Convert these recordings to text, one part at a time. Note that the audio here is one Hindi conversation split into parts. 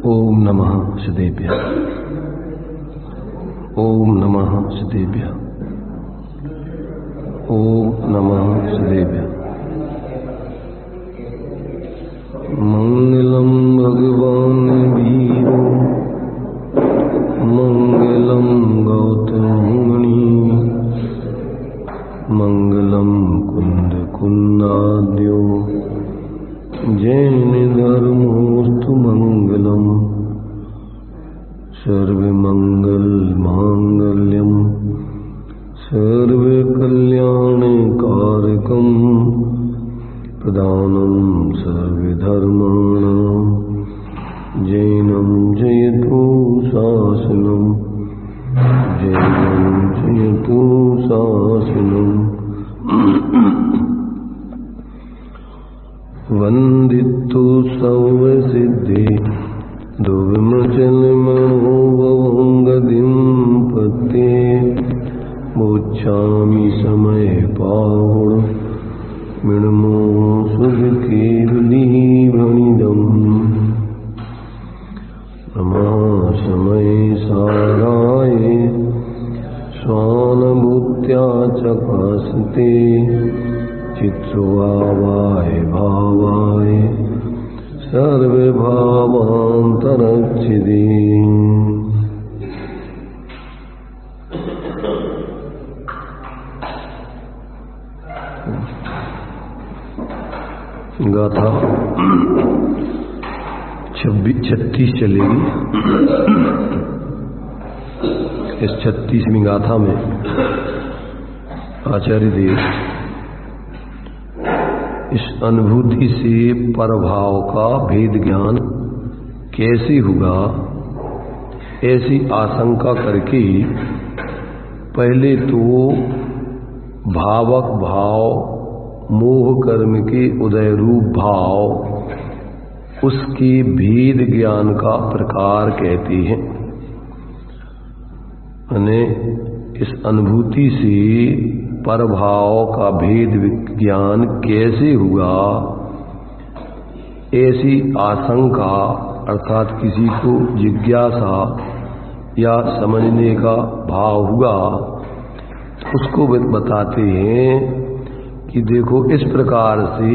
ओम नमः सदेभ्यः। ओम नमः सदेभ्यः। ओम नमः सदेभ्यः। मंगलम भगवान वीरो मंगलम गौतम मुनि मंगलम कुंद कुंदाद्यो जैन धर्मोस्तु मंगलम सर्वमंगल मांगल्यम सर्वकल्याणकारकम प्रदानं सर्वधर्माणां जैनं जयतु शासनं जैनं जयतु शासनं वंदितु सर्वसिद्धि दुर्विमचलमनोभवंगदिं पत्ते मोक्षामि समय पाहुण मिणमो सुखकेवलीभणिदम् नमः समय साराय स्वानुभूत्या चकासते चित्स्वभावाय भावाय सर्वभावान्तरच्छिदे। गाथा 36 चलेगी। इस 36वीं गाथा में आचार्य देव इस अनुभूति से परभाव का भेद ज्ञान कैसे होगा ऐसी आशंका करके पहले तो भावक भाव मोह कर्म के उदय रूप भाव उसके भेद ज्ञान का प्रकार कहते हैं। यानी इस अनुभूति से परभाव का भेद विज्ञान कैसे हुआ ऐसी आशंका अर्थात किसी को जिज्ञासा या समझने का भाव हुआ उसको बताते हैं कि देखो इस प्रकार से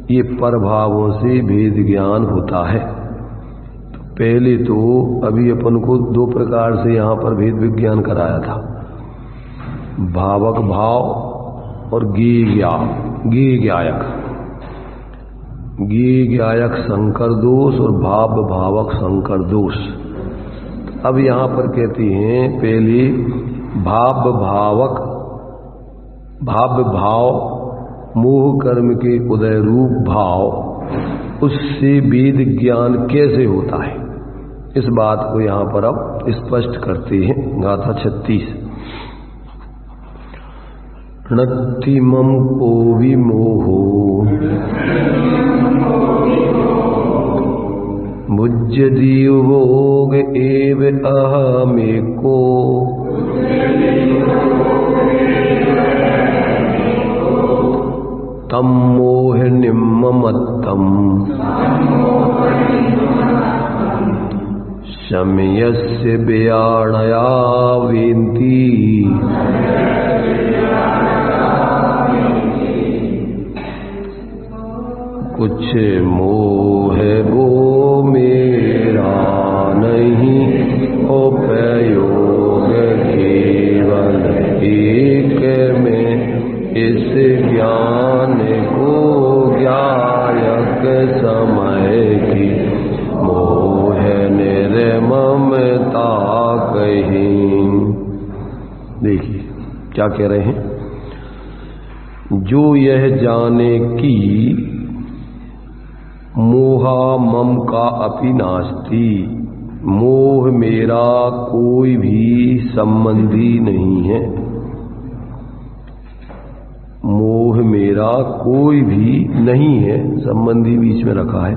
ये परभावों से भेद ज्ञान होता है। तो पहले तो अभी अपन को 2 प्रकार से यहाँ पर भेद विज्ञान कराया था, भावक भाव और ज्ञायक संकर दोष और भाव भावक संकर दोष। अब यहाँ पर कहते हैं पहले भाव भाव मोह कर्म के उदय रूप भाव उससे वेद ज्ञान कैसे होता है इस बात को यहाँ पर अब स्पष्ट करते हैं। गाथा 36 नत्तिमं को विमोहो भुज्यति भोग एव अहमेको तम मोह निम्मत्तम शमयस्य व्याणया वेन्ति कुछ मोह वो मेरा नहीं उपयोग केवल एक में इस ज्ञान को ज्ञायक समय की मोह निर्ममता कहीं। देखिए क्या कह रहे हैं, जो यह जाने की मोहा मम का अपि नास्ति, मोह मेरा कोई भी संबंधी नहीं है, मोह मेरा कोई भी नहीं है, संबंधी बीच में रखा है।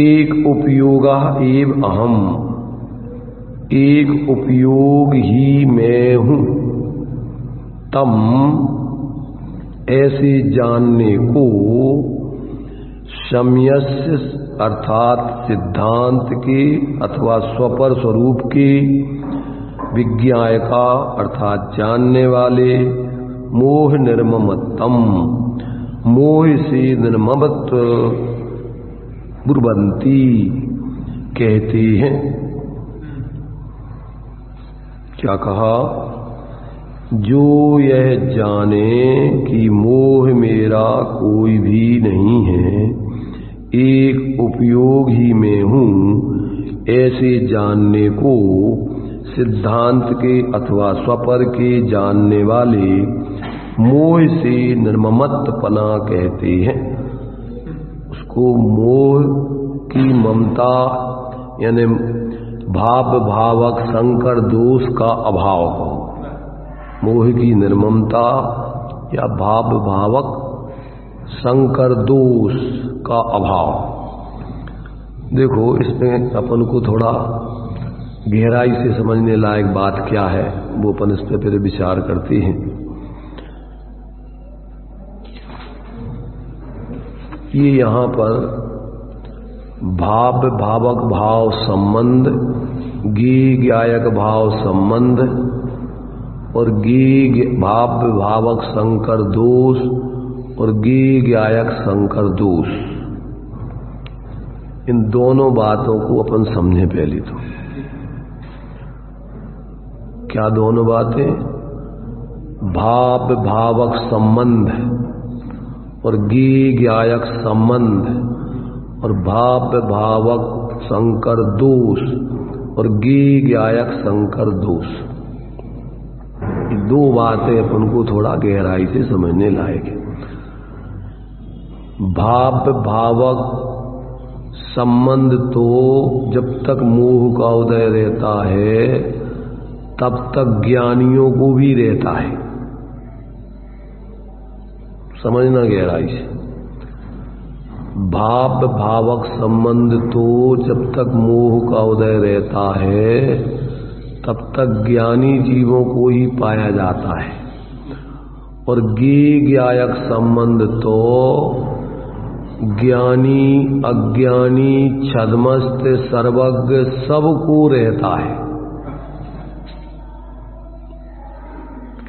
एक उपयोगा एव अहम, एक उपयोग ही मैं हूं। तम ऐसे जानने को सम्यस्य अर्थात सिद्धांत के अथवा स्वपर स्वरूप के, विज्ञायका अर्थात जानने वाले, मोह निर्ममत्तम मोह से निर्ममत्व ब्रुवन्ति कहते हैं। क्या कहा? जो यह जाने कि मोह मेरा कोई भी नहीं है, एक उपयोग ही में हूँ, ऐसे जानने को सिद्धांत के अथवा स्वपर के जानने वाले मोह से निर्ममत्पना कहते हैं। उसको मोह की ममता यानी भाव भावक संकर दोष का अभाव हो, मोह की निर्ममता या भाव भावक संकर दोष का अभाव। देखो इसमें अपन को थोड़ा गहराई से समझने लायक बात क्या है, वो अपन इस पर फिर विचार करते हैं। ये यहाँ पर भाव भावक भाव संबंध, ज्ञायक भाव संबंध और भाव भावक संकर दोष और ज्ञायक संकर दोष, इन दोनों बातों को अपन समझे पहले तो। क्या दोनों बातें? भाव भावक संबंध और ज्ञायक संबंध और भाव भावक संकर दोष और ज्ञायक संकर दोष, ये दो बातें अपन को थोड़ा गहराई से समझने लायक है। भाव भावक संबंध तो जब तक मोह का उदय रहता है तब तक ज्ञानियों को भी रहता है, समझना गहराई से। भाव भावक संबंध तो जब तक मोह का उदय रहता है तब तक ज्ञानी जीवों को ही पाया जाता है, और ज्ञायक संबंध तो ज्ञानी अज्ञानी छद्मस्त सर्वज्ञ सबको रहता है।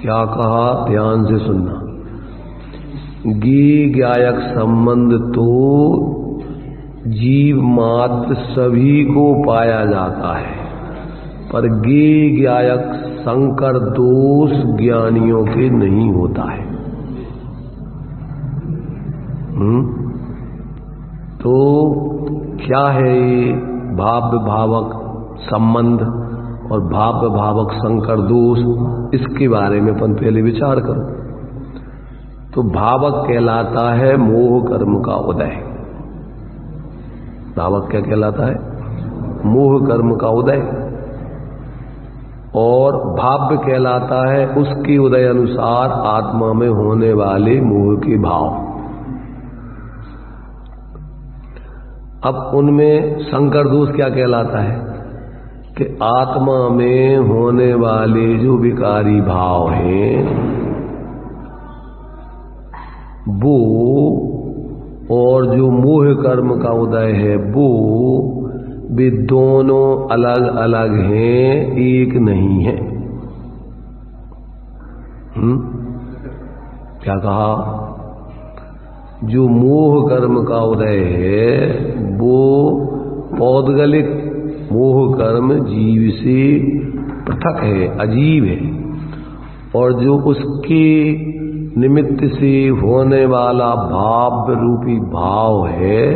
क्या कहा? ध्यान से सुनना। ज्ञायक संबंध तो जीव मात्र सभी को पाया जाता है, पर ज्ञायक संकर दोष ज्ञानियों के नहीं होता है। तो क्या है ये भाव भावक संबंध और भाव भावक संकर दोष? इसके बारे में अपन पहले विचार करो। तो भावक कहलाता है मोह कर्म का उदय। भावक क्या कहलाता है? मोह कर्म का उदय। और भाव्य कहलाता है उसके उदय अनुसार आत्मा में होने वाले मोह के भाव। अब उनमें संकर दोष क्या कहलाता है कि आत्मा में होने वाले जो विकारी भाव हैं वो, और जो मोह कर्म का उदय है वो, वे दोनों अलग अलग हैं, एक नहीं है। क्या कहा? जो मोह कर्म का उदय है वो पौद्गलिक मोह कर्म जीव से पृथक है, अजीब है, और जो उसके निमित्त से होने वाला भाव रूपी भाव है,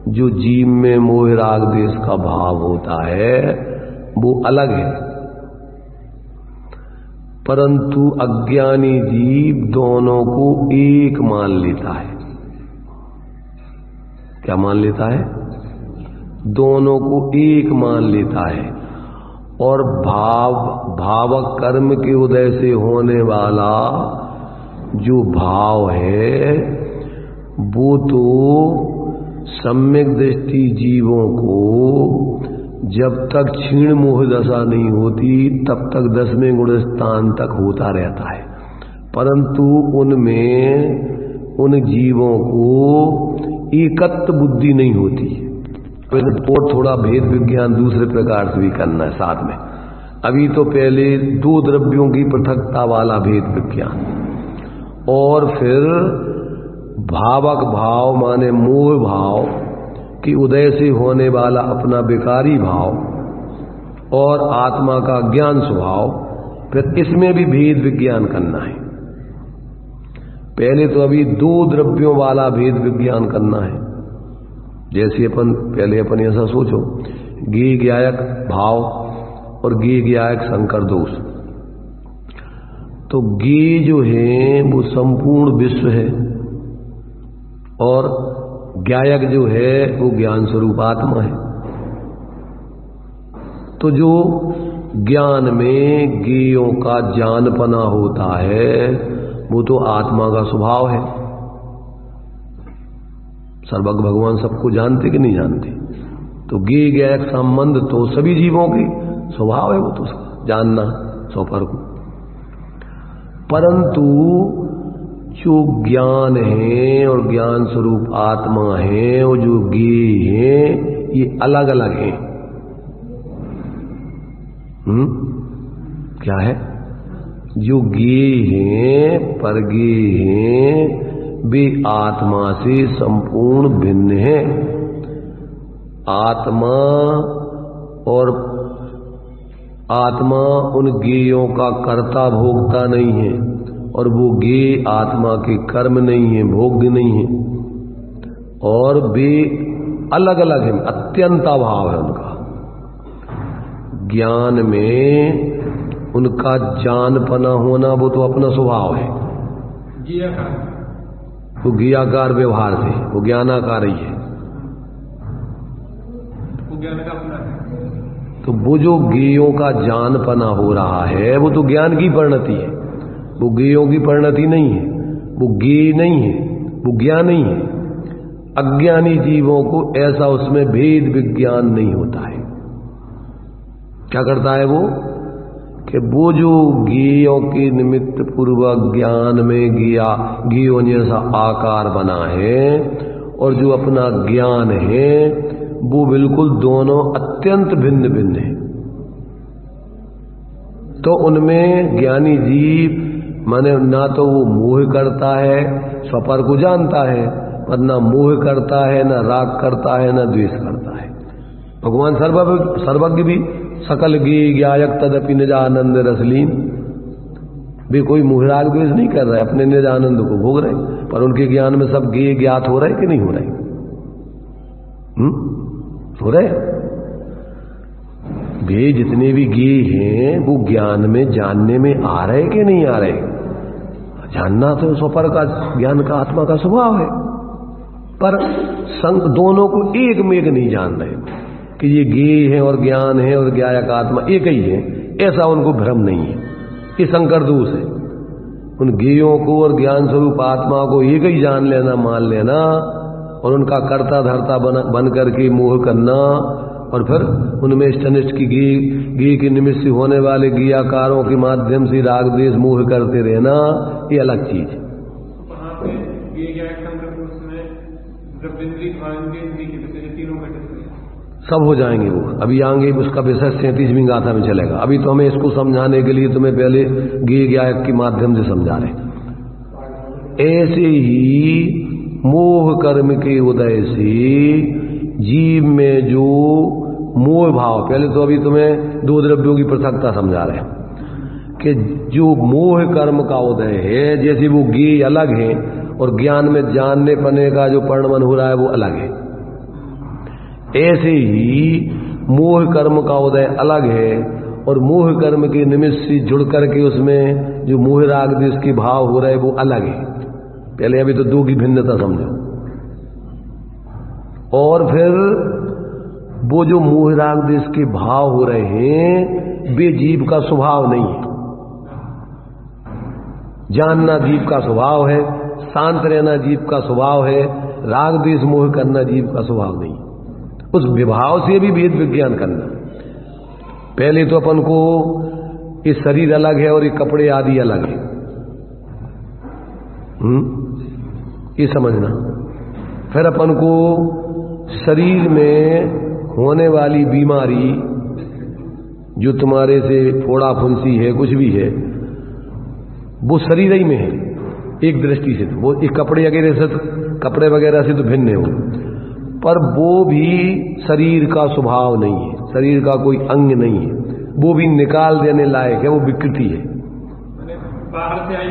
जो जीव में मोह राग देश का भाव होता है, वो अलग है। परंतु अज्ञानी जीव दोनों को एक मान लेता है। क्या मान लेता है? दोनों को एक मान लेता है, और भावक कर्म के उदय से होने वाला जो भाव है वो तो सम्यक दृष्टि जीवों को जब तक क्षीण मोह दशा नहीं होती तब तक 10वें गुण स्थान तक होता रहता है, परंतु उनमें उन जीवों को एकत्व बुद्धि नहीं होती। और थोड़ा भेद विज्ञान दूसरे प्रकार से भी करना है साथ में। अभी तो पहले दो द्रव्यों की पृथकता वाला भेद विज्ञान, और फिर भावक भाव माने मोह भाव कि उदय से होने वाला अपना विकारी भाव, और आत्मा का ज्ञान स्वभाव, फिर इसमें भी भेद विज्ञान करना है। पहले तो अभी दो द्रव्यों वाला भेद विज्ञान करना है। जैसे पहले अपन ऐसा सोचो, ज्ञेय ज्ञायक भाव और ज्ञेय ज्ञायक संकर दोष। तो ज्ञेय जो है वो संपूर्ण विश्व है, और ज्ञायक जो है वो ज्ञान स्वरूप आत्मा है। तो जो ज्ञान में ज्ञेयों का जानपना होता है वो तो आत्मा का स्वभाव है। सर्वज्ञ भगवान सबको जानते कि नहीं जानते? तो ज्ञेय ज्ञायक संबंध तो सभी जीवों के स्वभाव है, वो तो जानना स्वपर को। परंतु जो ज्ञान है और ज्ञान स्वरूप आत्मा है, और जो ज्ञेय है, ये अलग अलग है। क्या है? जो ज्ञेय है, परज्ञेय है, वे आत्मा से संपूर्ण भिन्न है। आत्मा उन ज्ञेयों का कर्ता भोगता नहीं है, और वो ज्ञेय आत्मा के कर्म नहीं है, भोग्य नहीं है, और वे अलग अलग है, अत्यंत अभाव है उनका। ज्ञान में उनका जानपना होना वो तो अपना स्वभाव है, वो ज्ञाकार व्यवहार से, वो ज्ञानाकार ही है, वो ज्ञान का अपना है। तो वो जो ज्ञेयों का जानपना हो रहा है वो तो ज्ञान की परिणति है, वो ज्ञेयों की परिणति नहीं है, वो ज्ञेय नहीं है, वो ज्ञान नहीं है। अज्ञानी जीवों को ऐसा उसमें भेद विज्ञान नहीं होता है। क्या करता है वो कि वो जो ज्ञेयों के निमित्त पूर्वक ज्ञान में ज्ञेयों जैसा आकार बना है, और जो अपना ज्ञान है वो बिल्कुल दोनों अत्यंत भिन्न भिन्न है। तो उनमें ज्ञानी जीव माने ना तो वो मोह करता है, स्वपर को जानता है, पर ना मोह करता है, ना राग करता है, ना द्वेष करता है। भगवान सर्वज्ञ भी सकल ज्ञेय ज्ञायक तदपि निज आनंद रसलीन, वे कोई मोह राग द्वेष नहीं कर रहे, अपने निज आनंद को भोग रहे, पर उनके ज्ञान में सब ज्ञेय ज्ञात हो रहे कि नहीं हो रहे? हो रहे। वे जितने भी ज्ञेय हैं वो ज्ञान में जानने में आ रहे कि नहीं आ रहे? जानना तो स्वपर का ज्ञान का आत्मा का स्वभाव है, पर दोनों को एक में एक नहीं जान रहे कि ये ज्ञेय है और ज्ञान है और ज्ञायक आत्मा एक ही है, ऐसा उनको भ्रम नहीं है। ये संकर दोष है। उन ज्ञेयों को और ज्ञान स्वरूप आत्मा को एक ही जान लेना, मान लेना, और उनका कर्ता धर्ता बन करके मोह करना, और फिर उनमें इष्टनिष्ठ की ज्ञेय के निमित्त से होने वाले ज्ञेयाकारों के माध्यम से राग द्वेष मोह करते रहना, ये अलग चीज है। सब हो जाएंगे वो, अभी आएंगे, उसका विषय 37वीं गाथा में चलेगा। अभी तो हमें इसको समझाने के लिए तुम्हें पहले ज्ञेय ज्ञायक के माध्यम से समझा रहे। ऐसे ही मोह कर्म के उदय से जीव में जो मोह भाव, पहले तो अभी तुम्हें दो द्रव्यों की पृथकता समझा रहे कि जो मोह कर्म का उदय है, जैसे वो ज्ञेय अलग है और ज्ञान में जानने पने का जो परिणमन हो रहा है वो अलग है, ऐसे ही मोह कर्म का उदय अलग है, और मोह कर्म के निमित्त से जुड़ करके उसमें जो मोह राग द्वेष के भाव हो रहे वो अलग है। पहले अभी तो दो की भिन्नता समझो। और फिर वो जो मोह राग द्वेष के भाव हो रहे हैं वे जीव का स्वभाव नहीं है। जानना जीव का स्वभाव है, शांत रहना जीव का स्वभाव है, राग द्वेष मोह करना जीव का स्वभाव नहीं। उस विभाव से भी भेद विज्ञान करना। पहले तो अपन को ये शरीर अलग है और ये कपड़े आदि अलग है, ये समझना। फिर अपन को शरीर में होने वाली बीमारी जो तुम्हारे से फोड़ा फुंसी है, कुछ भी है, वो शरीर ही में है एक दृष्टि से। तो वो एक कपड़े वगैरह से तो भिन्न है वो, पर वो भी शरीर का स्वभाव नहीं है, शरीर का कोई अंग नहीं है, वो भी निकाल देने लायक है, वो विकृति है। बाहर से आई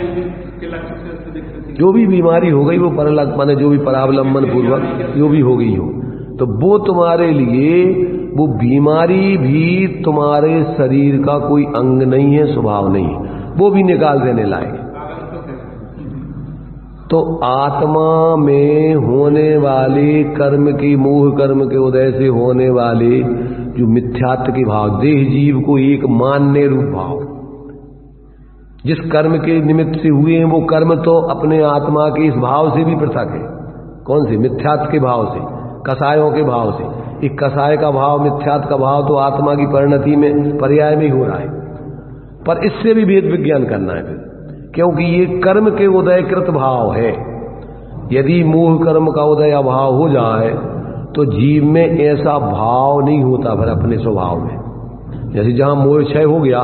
के लक्षण से दिख सकती है। जो भी बीमारी हो गई वो परलग माने जो भी परावलंबन पूर्वक जो भी हो गई हो, तो वो तुम्हारे लिए वो बीमारी भी तुम्हारे शरीर का कोई अंग नहीं है, स्वभाव नहीं है, वो भी निकाल देने लायक। तो आत्मा में होने वाले कर्म की, मोह कर्म के उदय से होने वाले जो मिथ्यात्व के भाव, देह जीव को एक मानने रूप भाव, जिस कर्म के निमित्त से हुए हैं वो कर्म तो अपने आत्मा के इस भाव से भी पृथक है। कौन से? मिथ्यात्व के भाव से, कसायों के भाव से। एक कसाय का भाव, मिथ्यात्व का भाव तो आत्मा की परिणति में पर्याय में ही हो रहा है, पर इससे भी भेद विज्ञान करना है फिर, क्योंकि ये कर्म के उदयकृत भाव है। यदि मोह कर्म का उदय अभाव हो जाए तो जीव में ऐसा भाव नहीं होता फिर अपने स्वभाव में। जैसे जहां मोह क्षय हो गया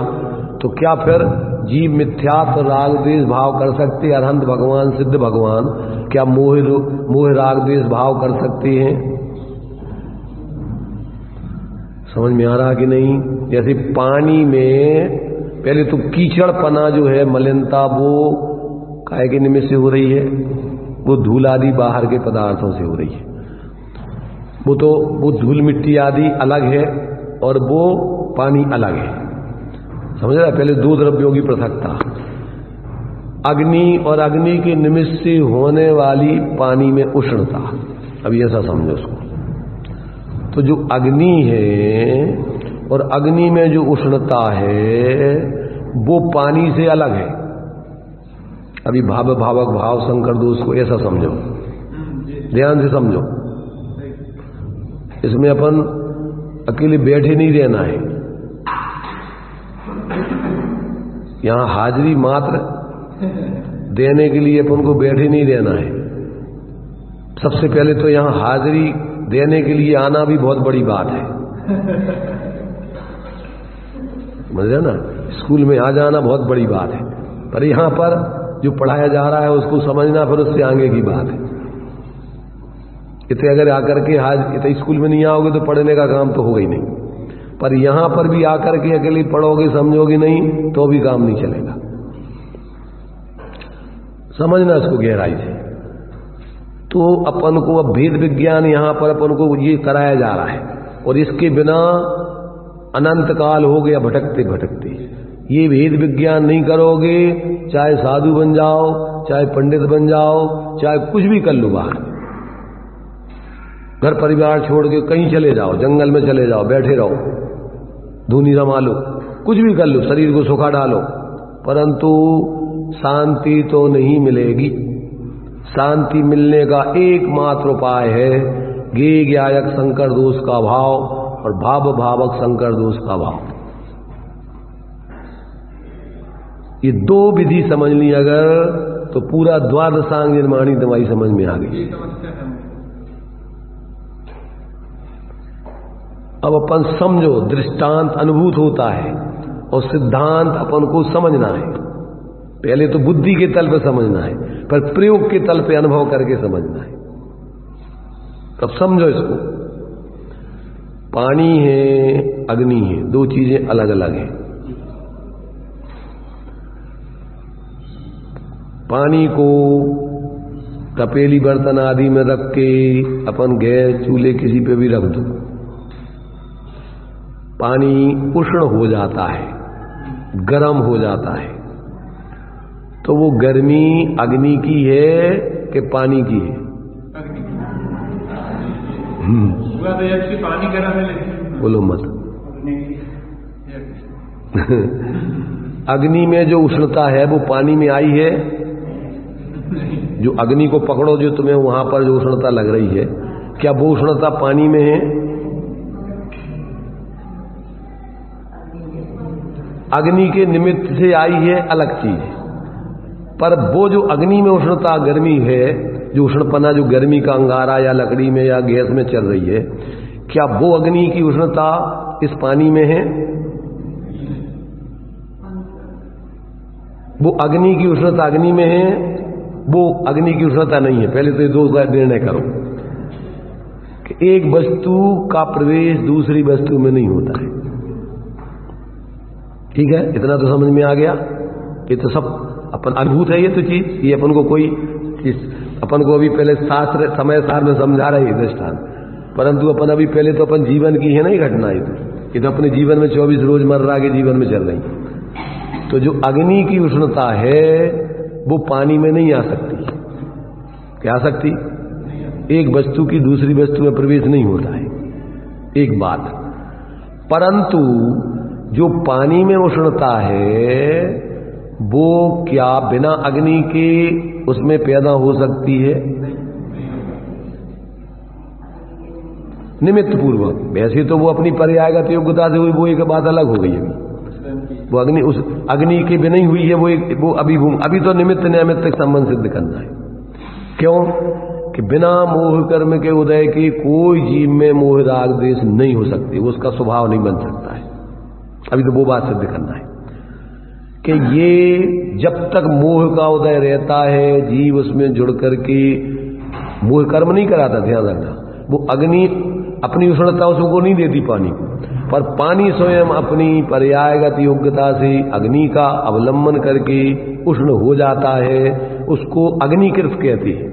तो क्या फिर जीव मिथ्यात्व राग द्वेष भाव कर सकते? अरहंत भगवान, सिद्ध भगवान क्या मोह राग द्वेष भाव कर सकते हैं? समझ में आ रहा कि नहीं? जैसे पानी में पहले तो कीचड़पना जो है, मलिनता, वो काहे के निमित्त से हो रही है? वो धूल आदि बाहर के पदार्थों से हो रही है। वो धूल मिट्टी आदि अलग है और वो पानी अलग है। समझ रहा? पहले दो द्रव्यों की पृथकता, अग्नि और अग्नि के निमित्त से होने वाली पानी में उष्णता। अभी ऐसा समझो उसको। तो जो अग्नि है और अग्नि में जो उष्णता है वो पानी से अलग है। अभी भावक भाव शंकर दोष को ऐसा समझो, ध्यान से समझो। इसमें अपन अकेले बैठे नहीं रहना है, यहां हाजिरी मात्र देने के लिए अपन को बैठे नहीं रहना है। सबसे पहले तो यहां हाजिरी देने के लिए आना भी बहुत बड़ी बात है, समझ रहे ना? स्कूल में आ जाना बहुत बड़ी बात है, पर यहां पर जो पढ़ाया जा रहा है उसको समझना फिर उससे आगे की बात है। इतने अगर आकर के इतने स्कूल में नहीं आओगे तो पढ़ने का काम तो होगा ही नहीं, पर यहां पर भी आकर के अकेले पढ़ोगे, समझोगे नहीं तो भी काम नहीं चलेगा। समझना इसको गहराई से। तो अपन को अब भेद विज्ञान यहां पर अपन को ये कराया जा रहा है, और इसके बिना अनंत काल हो गया भटकते भटकते। ये भेद विज्ञान नहीं करोगे, चाहे साधु बन जाओ, चाहे पंडित बन जाओ, चाहे कुछ भी कर लो, बाहर घर परिवार छोड़ के कहीं चले जाओ, जंगल में चले जाओ, बैठे रहो, धूनी रमा लो, कुछ भी कर लो, शरीर को सुखा डालो, परंतु शांति तो नहीं मिलेगी। शांति मिलने का एकमात्र उपाय है गे ज्ञायक संकर दोष का भाव और भाव भावक संकर दोष का भाव। ये दो विधि समझ ली अगर तो पूरा द्वादशांग निर्माणी दवाई समझ में आ गई। अब अपन समझो, दृष्टांत अनुभूत होता है और सिद्धांत अपन को समझना है। पहले तो बुद्धि के तल पे समझना है, पर प्रयोग के तल पे अनुभव करके समझना है। तब समझो इसको। पानी है, अग्नि है, दो चीजें अलग अलग हैं। पानी को तपेली बर्तन आदि में रख के अपन गैस चूल्हे किसी पे भी रख दो, पानी उष्ण हो जाता है, गर्म हो जाता है। तो वो गर्मी अग्नि की है कि पानी की है? पानी गर्म है। बोलो मत। अग्नि में जो उष्णता है वो पानी में आई है? जो अग्नि को पकड़ो, जो तुम्हें वहां पर जो उष्णता लग रही है, क्या वो उष्णता पानी में है? अग्नि के निमित्त से आई है, अलग चीज है, पर वो जो अग्नि में उष्णता गर्मी है जो उष्णपना जो गर्मी का अंगारा या लकड़ी में या गैस में चल रही है, क्या वो अग्नि की उष्णता इस पानी में है? वो अग्नि की उष्णता अग्नि में है, वो अग्नि की उष्णता नहीं है। पहले तो ये दो का निर्णय करो कि एक वस्तु का प्रवेश दूसरी वस्तु में नहीं होता है। ठीक है, इतना तो समझ में आ गया। ये तो सब अपन अद्भुत है, ये तो चीज, ये अपन को कोई अपन को अभी पहले शास्त्र समय सार में समझा रहे दृष्टांत, परंतु अपन अभी पहले तो अपन जीवन की है नहीं घटना, ये तो अपने जीवन में 24 रोजमर्रा के जीवन में चल रही। तो जो अग्नि की उष्णता है वो पानी में नहीं आ सकती। क्या आ सकती? एक वस्तु की दूसरी वस्तु में प्रवेश नहीं होता है, एक बात। परंतु जो पानी में उष्णता है वो क्या बिना अग्नि के उसमें पैदा हो सकती है? निमित्त पूर्वक। वैसे तो वो अपनी पर्यायगत योग्यता से हुई, वो एक बात अलग हो गई। अभी वो अग्नि उस अग्नि के बिना ही हुई है, वो अभी तो निमित्त नैमित्तिक संबंध सिद्ध करना है। क्यों? कि बिना मोह कर्म के उदय के कोई जीव में मोह राग द्वेष नहीं हो सकती, उसका स्वभाव नहीं बन सकता है। अभी तो वो बात सिद्ध करना है कि ये जब तक मोह का उदय रहता है, जीव उसमें जुड़ करके मोह कर्म नहीं कराता, ध्यान रखना। वो अग्नि अपनी उष्णता उसको नहीं देती पानी को, पर पानी स्वयं अपनी पर्यायगत योग्यता से अग्नि का अवलंबन करके उष्ण हो जाता है। उसको अग्निकृत कहते हैं,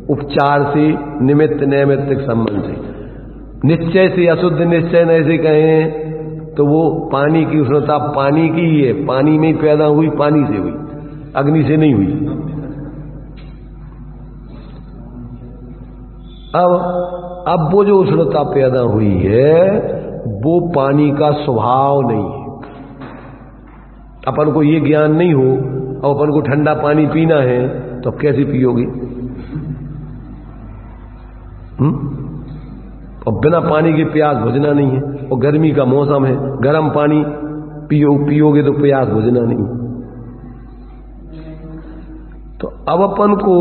उपचार से, निमित्त नैमित्तिक संबंध से। निश्चय से, अशुद्ध निश्चय न ऐसे कहें तो वो पानी की उष्णता पानी की ही है, पानी में ही पैदा हुई, पानी से हुई, अग्नि से नहीं हुई। अब वो जो उष्णता पैदा हुई है वो पानी का स्वभाव नहीं है। अपन को ये ज्ञान नहीं हो और अपन को ठंडा पानी पीना है तो कैसे पियोगे? और बिना पानी के प्यास बुझना नहीं है, और गर्मी का मौसम है, गर्म पानी पियोगे तो प्यास बुझना नहीं। तो अब अपन को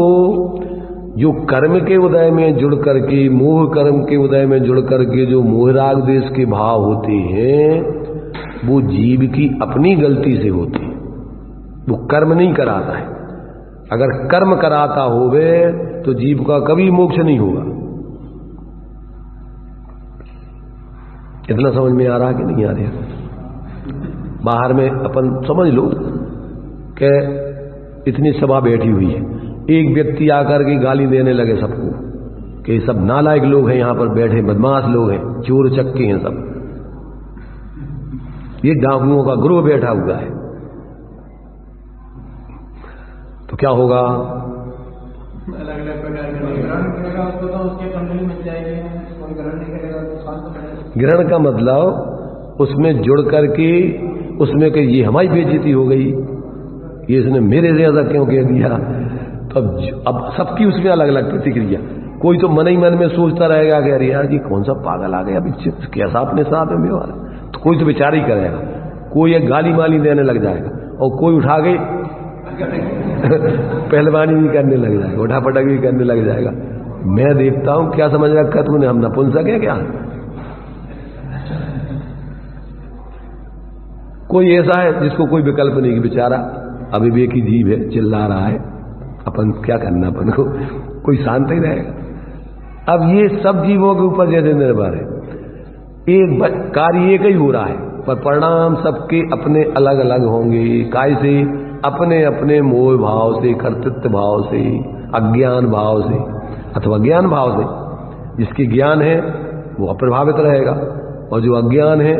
जो कर्म के उदय में जुड़ करके, मोह कर्म के उदय में जुड़ करके जो मोह राग द्वेष के भाव होते हैं वो जीव की अपनी गलती से होते हैं। वो कर्म नहीं कराता है। अगर कर्म कराता होवे तो जीव का कभी मोक्ष नहीं होगा। इतना समझ में आ रहा कि नहीं आ रहा? बाहर में अपन समझ लो कि इतनी सभा बैठी हुई है, एक व्यक्ति आकर के गाली देने लगे सबको कि सब नालायक लोग हैं, यहां पर बैठे बदमाश लोग हैं, चोर चक्के हैं सब, ये डाकुओं का ग्रोह बैठा हुआ है, तो क्या होगा? अलग अलग प्रकार के ग्रहण करेगा उसको तो उसके कंडली मिल जाएगी, कोई ग्रहण नहीं करेगा तो शांत रहेगा। ग्रहण का मतलब उसमें जुड़ करके उसमें कि ये हमारी बेइज्जती हो गई, ये इसने मेरे ज्यादा क्यों कह दिया। तो अब सबकी उसमें अलग अलग प्रतिक्रिया। कोई तो मन ही मन में सोचता रहेगा कि अरे यार जी कौन सा पागल आ गया, कैसा अपने साथ में व्यवहार। तो कोई तो विचार ही करेगा, कोई एक गाली माली देने लग जाएगा, और कोई उठा के पहलवानी भी करने लग जाएगा, उठा पटक भी करने लग जाएगा। मैं देखता हूं क्या समझ रखा तुमने, हम नपुंसक है क्या? कोई ऐसा है जिसको कोई विकल्प नहीं कि बेचारा अविवेकी जीव है, चिल्ला रहा है, अपन क्या करना, अपन को कोई शांत ही रहेगा। अब ये सब जीवों के ऊपर जैसे निर्भर है, एक कार्य एक ही हो रहा है पर परिणाम सबके अपने अलग अलग होंगे। काय से? अपने अपने मोह भाव से, कर्तृत्व भाव से, अज्ञान भाव से अथवा ज्ञान भाव से। जिसकी ज्ञान है वो अप्रभावित रहेगा, और जो अज्ञान है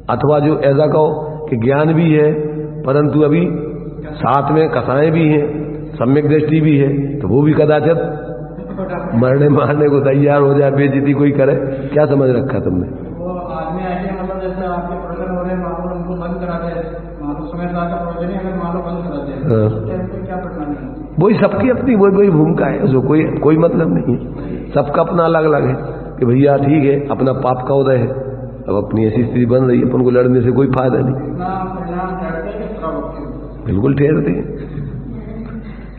अथवा जो ऐसा कहो कि ज्ञान भी है परंतु अभी साथ में कसाएं भी हैं, सम्यक दृष्टि भी है, तो वो भी कदाचित मरने मारने को तैयार हो जाए, बेइज्जती कोई करे। क्या समझ रखा तुमने? वो आदमी ऐसे मतलब जैसे आपके प्रोजन हो रहे हैं, मान लो उनको बंद करा दे, मान लो समय साथ का प्रोजन है, अगर मान लो बंद करा दे, क्या परिणाम है? वही सबकी अपनी वही भूमिका है, उसको कोई मतलब नहीं है। सबका अपना अलग अलग है कि भैया ठीक है अपना पाप का उदय है, अब अपनी ऐसी स्थिति बन रही है, अपन को लड़ने से कोई फायदा नहीं। बिल्कुल ठहरते हैं,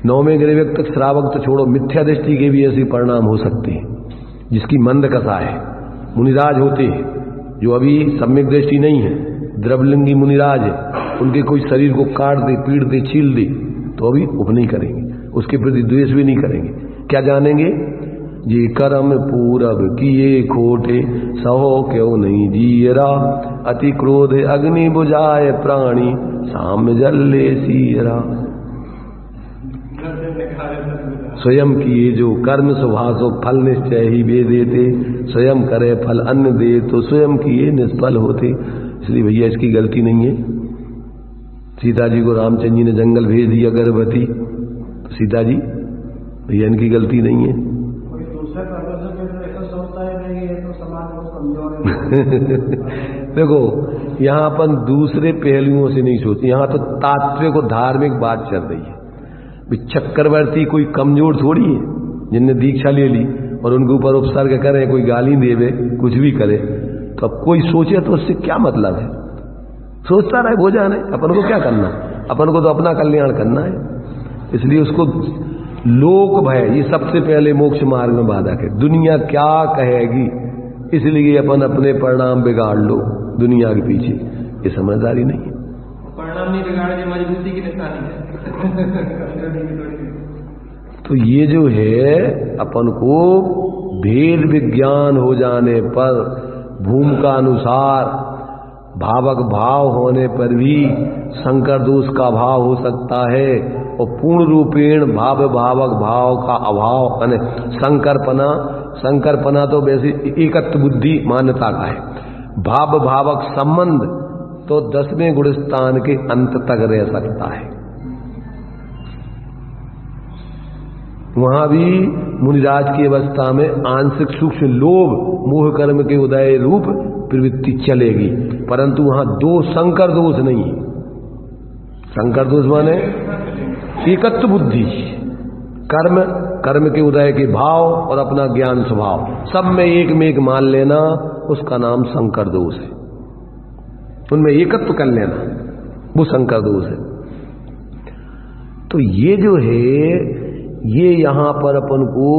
9वें ग्रह तक श्रावक तो छोड़ो, मिथ्या दृष्टि के भी ऐसे परिणाम हो सकते हैं। जिसकी मंद कथा है, मुनिराज होते हैं जो अभी सम्यक दृष्टि नहीं है, द्रवलिंगी मुनिराज है, उनके कोई शरीर को काट दे, पीट दे, छील दे तो अभी उप नहीं करेंगे, उसके प्रति द्वेष भी नहीं करेंगे। क्या जानेंगे? ये कर्म पूरब किए खोटे, सहो क्यों नहीं जीरा, अति क्रोध अग्नि बुझाए प्राणी, साम्य जल्ले सीरा। स्वयं किए जो कर्म सुभाषो, फल निश्चय ही वे देते, स्वयं करे फल अन्न दे, तो स्वयं किए निष्फल होते। इसलिए भैया इसकी गलती नहीं है। सीता जी को रामचंद्र जी ने जंगल भेज दिया गर्भवती, तो सीता जी भैया इनकी गलती नहीं है। देखो यहाँ अपन दूसरे पहलुओं से नहीं सोचते, यहाँ तो तात्विक और धार्मिक बात चल रही है। चक्रवर्ती कोई कमजोर थोड़ी है, जिनने दीक्षा ले ली और उनके ऊपर उपसर्ग करें, कोई गाली देवे, कुछ भी करे, तो अब कोई सोचे तो उससे क्या मतलब है? सोचता रहे, हो जाने, अपन को क्या करना, अपन को तो अपना कल्याण करना है। इसलिए उसको लोक भय ये सबसे पहले मोक्ष मार्ग में बाधक है। दुनिया क्या कहेगी, इसलिए अपन अपने परिणाम बिगाड़ लो दुनिया के पीछे, ये समझदारी नहीं है। परिणाम नहीं बिगाड़े, मजबूती की निशानी है। तो ये जो है अपन को भेद विज्ञान हो जाने पर, भूमिका अनुसार भावक भाव होने पर भी संकर दोष का भाव हो सकता है, और पूर्ण रूपेण भाव भावक भाव का अभाव यानी संकरपना तो वैसे एकत्व बुद्धि मान्यता का है। भाव भावक संबंध तो 10वें गुण स्थान के अंत तक रह सकता है। वहां भी मुनिराज की अवस्था में आंशिक सूक्ष्म लोभ मोह कर्म के उदय रूप प्रवृत्ति चलेगी, परंतु वहां दो संकर दोष नहीं है। संकर दोष माने एकत्व बुद्धि, कर्म के उदय के भाव और अपना ज्ञान स्वभाव सब में एक मान लेना, उसका नाम संकर दोष है। उनमें एकत्व कर लेना, वो संकर दोष है। तो ये जो है, ये यहां पर अपन को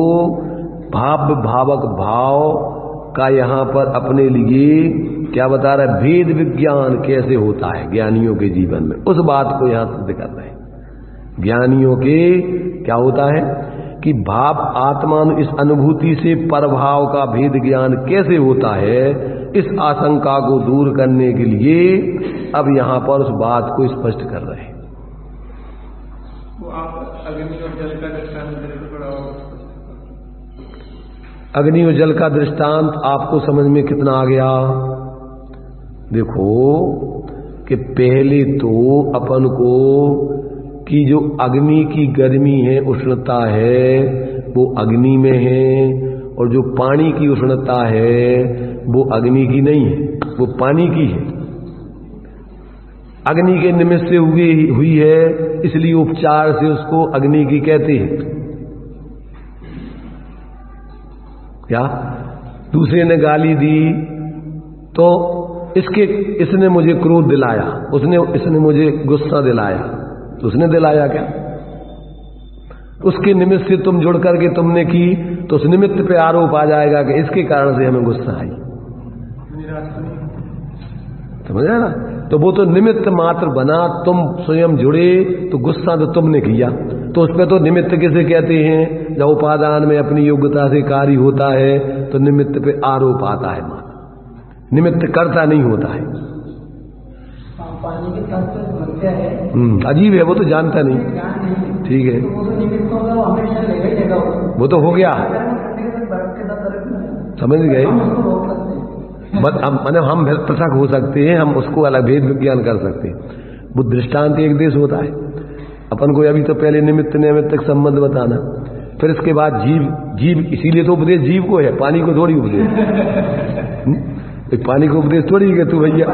भावक भाव का यहां पर अपने लिए क्या बता रहा है, भेद विज्ञान कैसे होता है ज्ञानियों के जीवन में, उस बात को यहां सिद्ध कर रहे हैं। ज्ञानियों के क्या होता है कि भाव आत्मा इस अनुभूति से परभाव का भेद ज्ञान कैसे होता है, इस आशंका को दूर करने के लिए अब यहां पर उस बात को स्पष्ट कर रहे हैं। अग्नि और जल का दृष्टांत आपको समझ में कितना आ गया? देखो कि पहले तो अपन को कि जो अग्नि की गर्मी है, उष्णता है, वो अग्नि में है, और जो पानी की उष्णता है वो अग्नि की नहीं है, वो पानी की है। अग्नि के निमित्त से हुई है, इसलिए उपचार से उसको अग्नि की कहते हैं। क्या दूसरे ने गाली दी तो इसने मुझे क्रोध दिलाया, इसने मुझे गुस्सा दिलाया, तो उसने दिलाया क्या? उसके निमित्त से तुम जुड़ करके तुमने की, तो उस निमित्त पे आरोप आ जाएगा कि इसके कारण से हमें गुस्सा आई। समझ आया ना? तो वो तो निमित्त मात्र बना, तुम स्वयं जुड़े तो गुस्सा तो तुमने किया, तो उसमें तो निमित्त किसे कहते हैं? जब उपादान में अपनी योग्यता से कार्य होता है तो निमित्त पे आरोप आता है, मात्र निमित्त करता नहीं होता है। पानी की समस्या है, अजीब है, वो तो जानता नहीं। ठीक है, वो तो हो गया, समझ गए। हम पृथक हो सकते हैं, हम उसको अलग भेद विज्ञान कर सकते हैं। वो दृष्टांत एक देश होता है। अपन को अभी तो पहले निमित्त नैमित्तिक संबंध बताना, फिर इसके बाद जीव, इसीलिए तो उपदेश जीव को है, पानी को थोड़ी उपदेश। पानी को उपदेश थोड़ी है तू भैया,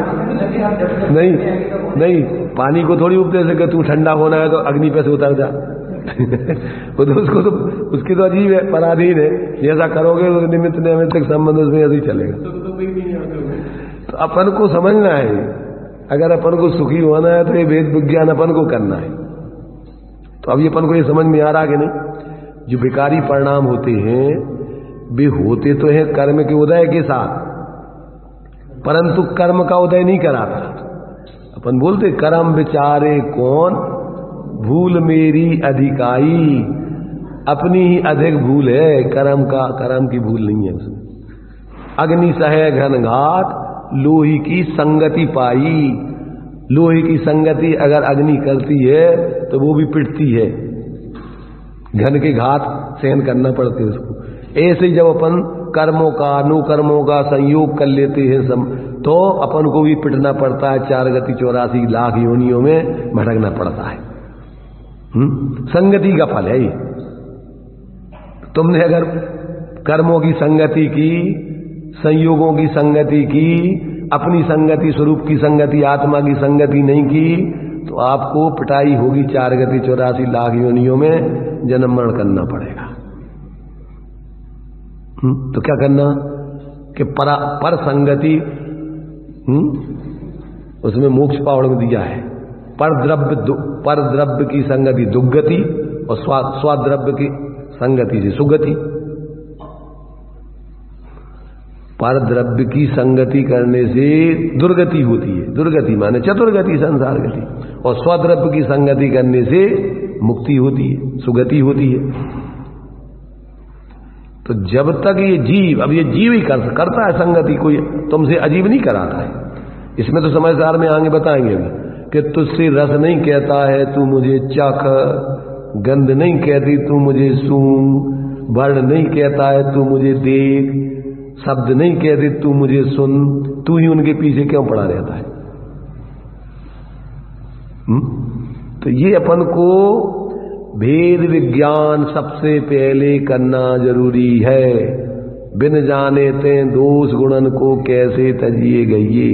नहीं, पानी को थोड़ी उपदेश है कि तू ठंडा होना है तो अग्नि पे से उतर जा। वो तो उसकी तो अजीब है, पराधीन है। जैसा करोगे तो निमित्त नैमित्तिक संबंध उसमें ऐसे ही चलेगा। तो अपन को समझना है, अगर अपन को सुखी होना है तो ये वेद विज्ञान अपन को करना है। तो अभी अपन को ये समझ में आ रहा कि नहीं, जो विकारी परिणाम होते हैं वे होते तो हैं कर्म के उदय के साथ, परंतु कर्म का उदय नहीं कराता। अपन बोलते कर्म विचारे कौन, भूल मेरी अधिकाई, अपनी ही अधिक भूल है, कर्म की भूल नहीं है उसमें। अग्नि सहे घन घात, लोही की संगति पाई। लोहे की संगति अगर अग्नि करती है तो वो भी पिटती है, घन के घात सहन करना पड़ते है उसको। ऐसे ही जब अपन कर्मों का अनुकर्मों का संयोग कर लेते हैं तो अपन को भी पिटना पड़ता है, 4 गति 84 लाख योनियों में भटकना पड़ता है। संगति का फल है ये। तुमने अगर कर्मों की संगति की, संयोगों की संगति की, अपनी संगति स्वरूप की संगति, आत्मा की संगति नहीं की तो आपको पिटाई होगी, 4 गति 84 लाख योनियों में जन्म मरण करना पड़ेगा। तो क्या करना कि पर संगति, उसमें मोक्ष पावड़ में दिया है, पर द्रव्य की संगति दुर्गति और स्वाद्रव्य की संगति से सुगति। पर द्रव्य की संगति करने से दुर्गति होती है, दुर्गति माने चतुर्गति संसार गति, और स्वद्रव्य की संगति करने से मुक्ति होती है, सुगति होती है। तो जब तक ये जीव, अब ये जीव ही करता है संगति, कोई तुमसे अजीब नहीं कराता है। इसमें तो समझदार में आगे बताएंगे अभी कि तुझसे रस नहीं कहता है तू मुझे चख, गंध नहीं कहती तू मुझे सूंघ, वर्ण नहीं कहता है तू मुझे देख, शब्द नहीं कहते तू मुझे सुन, तू ही उनके पीछे क्यों पड़ा रहता है? तो ये अपन को भेद विज्ञान सबसे पहले करना जरूरी है। बिन जाने ते दोष गुणन को कैसे तजिए गइए,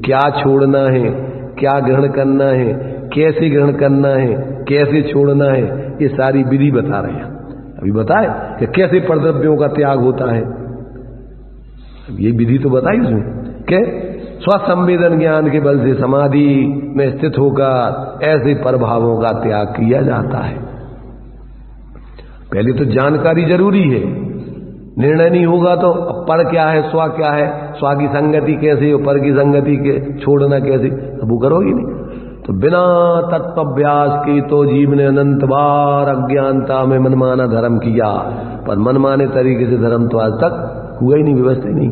क्या छोड़ना है, क्या ग्रहण करना है, कैसे ग्रहण करना है, कैसे छोड़ना है, ये सारी विधि बता रहे हैं। अभी बताए कि कैसे परद्रव्यों का त्याग होता है, ये विधि तो बताई उसमें कि स्वसंवेदन ज्ञान के बल से समाधि में स्थित होकर ऐसे प्रभावों का त्याग किया जाता है। पहले तो जानकारी जरूरी है, निर्णय नहीं होगा तो पर क्या है, स्व क्या है, स्व की संगति कैसे हो, पर की संगति के छोड़ना कैसे, अब वो करोगी नहीं। तो बिना तत्वाभ्यास के तो जीव ने अनंत बार अज्ञानता में मनमाना धर्म किया, पर मनमाने तरीके से धर्म तो आज तक हुआ ही नहीं, व्यवस्था ही नहीं।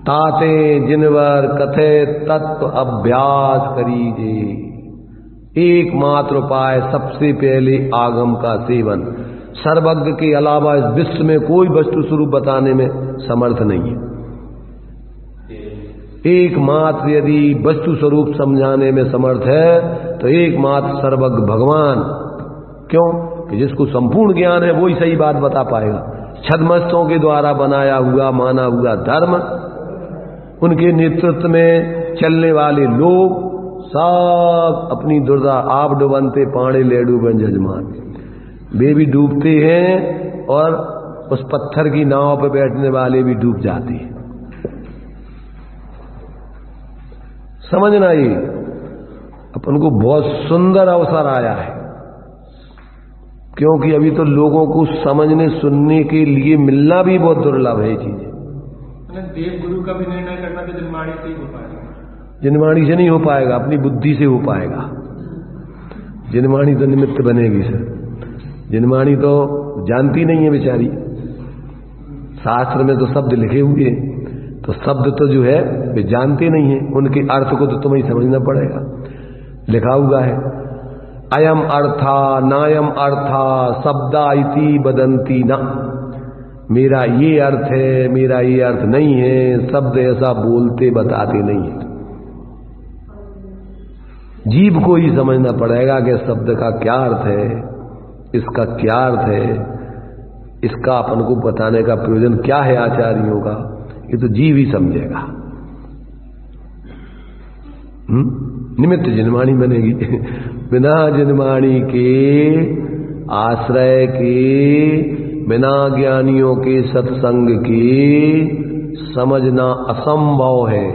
ताते जिनवर कथे तत्व अभ्यास करीजे, एकमात्र उपाय सबसे पहले आगम का सेवन। सर्वज्ञ के अलावा इस विश्व में कोई वस्तु स्वरूप बताने में समर्थ नहीं है। एकमात्र यदि वस्तु स्वरूप समझाने में समर्थ है तो एकमात्र सर्वज्ञ भगवान। क्यों कि जिसको संपूर्ण ज्ञान है वो ही सही बात बता पाएगा। छद्मस्तों के द्वारा बनाया हुआ माना हुआ धर्म, उनके नेतृत्व में चलने वाले लोग सब अपनी दुर्दा आप डुबनते पाणे लेडू बन जजमान, वे भी डूबते हैं और उस पत्थर की नाव पर बैठने वाले भी डूब जाते हैं। समझना ये अपन को बहुत सुंदर अवसर आया है, क्योंकि अभी तो लोगों को समझने सुनने के लिए मिलना भी बहुत दुर्लभ है। चीजें देव गुरु का भी निर्णय करना तो जिनवाणी से ही हो पाएगा, जिनवाणी से नहीं हो पाएगा, अपनी बुद्धि से हो पाएगा। जिनवाणी तो निमित्त बनेगी सर, जिनवाणी तो जानती नहीं है बेचारी। शास्त्र में तो शब्द लिखे हुए हैं, तो शब्द तो जो है वे जानते नहीं है, उनके अर्थ को तो तुम्हें समझना पड़ेगा। लिखा हुआ है अयम अर्था नायम अर्था शब्दा इति बदंती न, मेरा ये अर्थ है, मेरा ये अर्थ नहीं है, शब्द ऐसा बोलते बताते नहीं है। जीव को ही समझना पड़ेगा कि शब्द का क्या अर्थ है, इसका क्या अर्थ है, इसका अपन को बताने का प्रयोजन क्या है आचार्यों का, ये तो जीव ही समझेगा। निमित्त जिनवाणी बनेगी। बिना जिनवाणी के, आश्रय के, बिना ज्ञानियों के सत्संग के समझना असंभव है।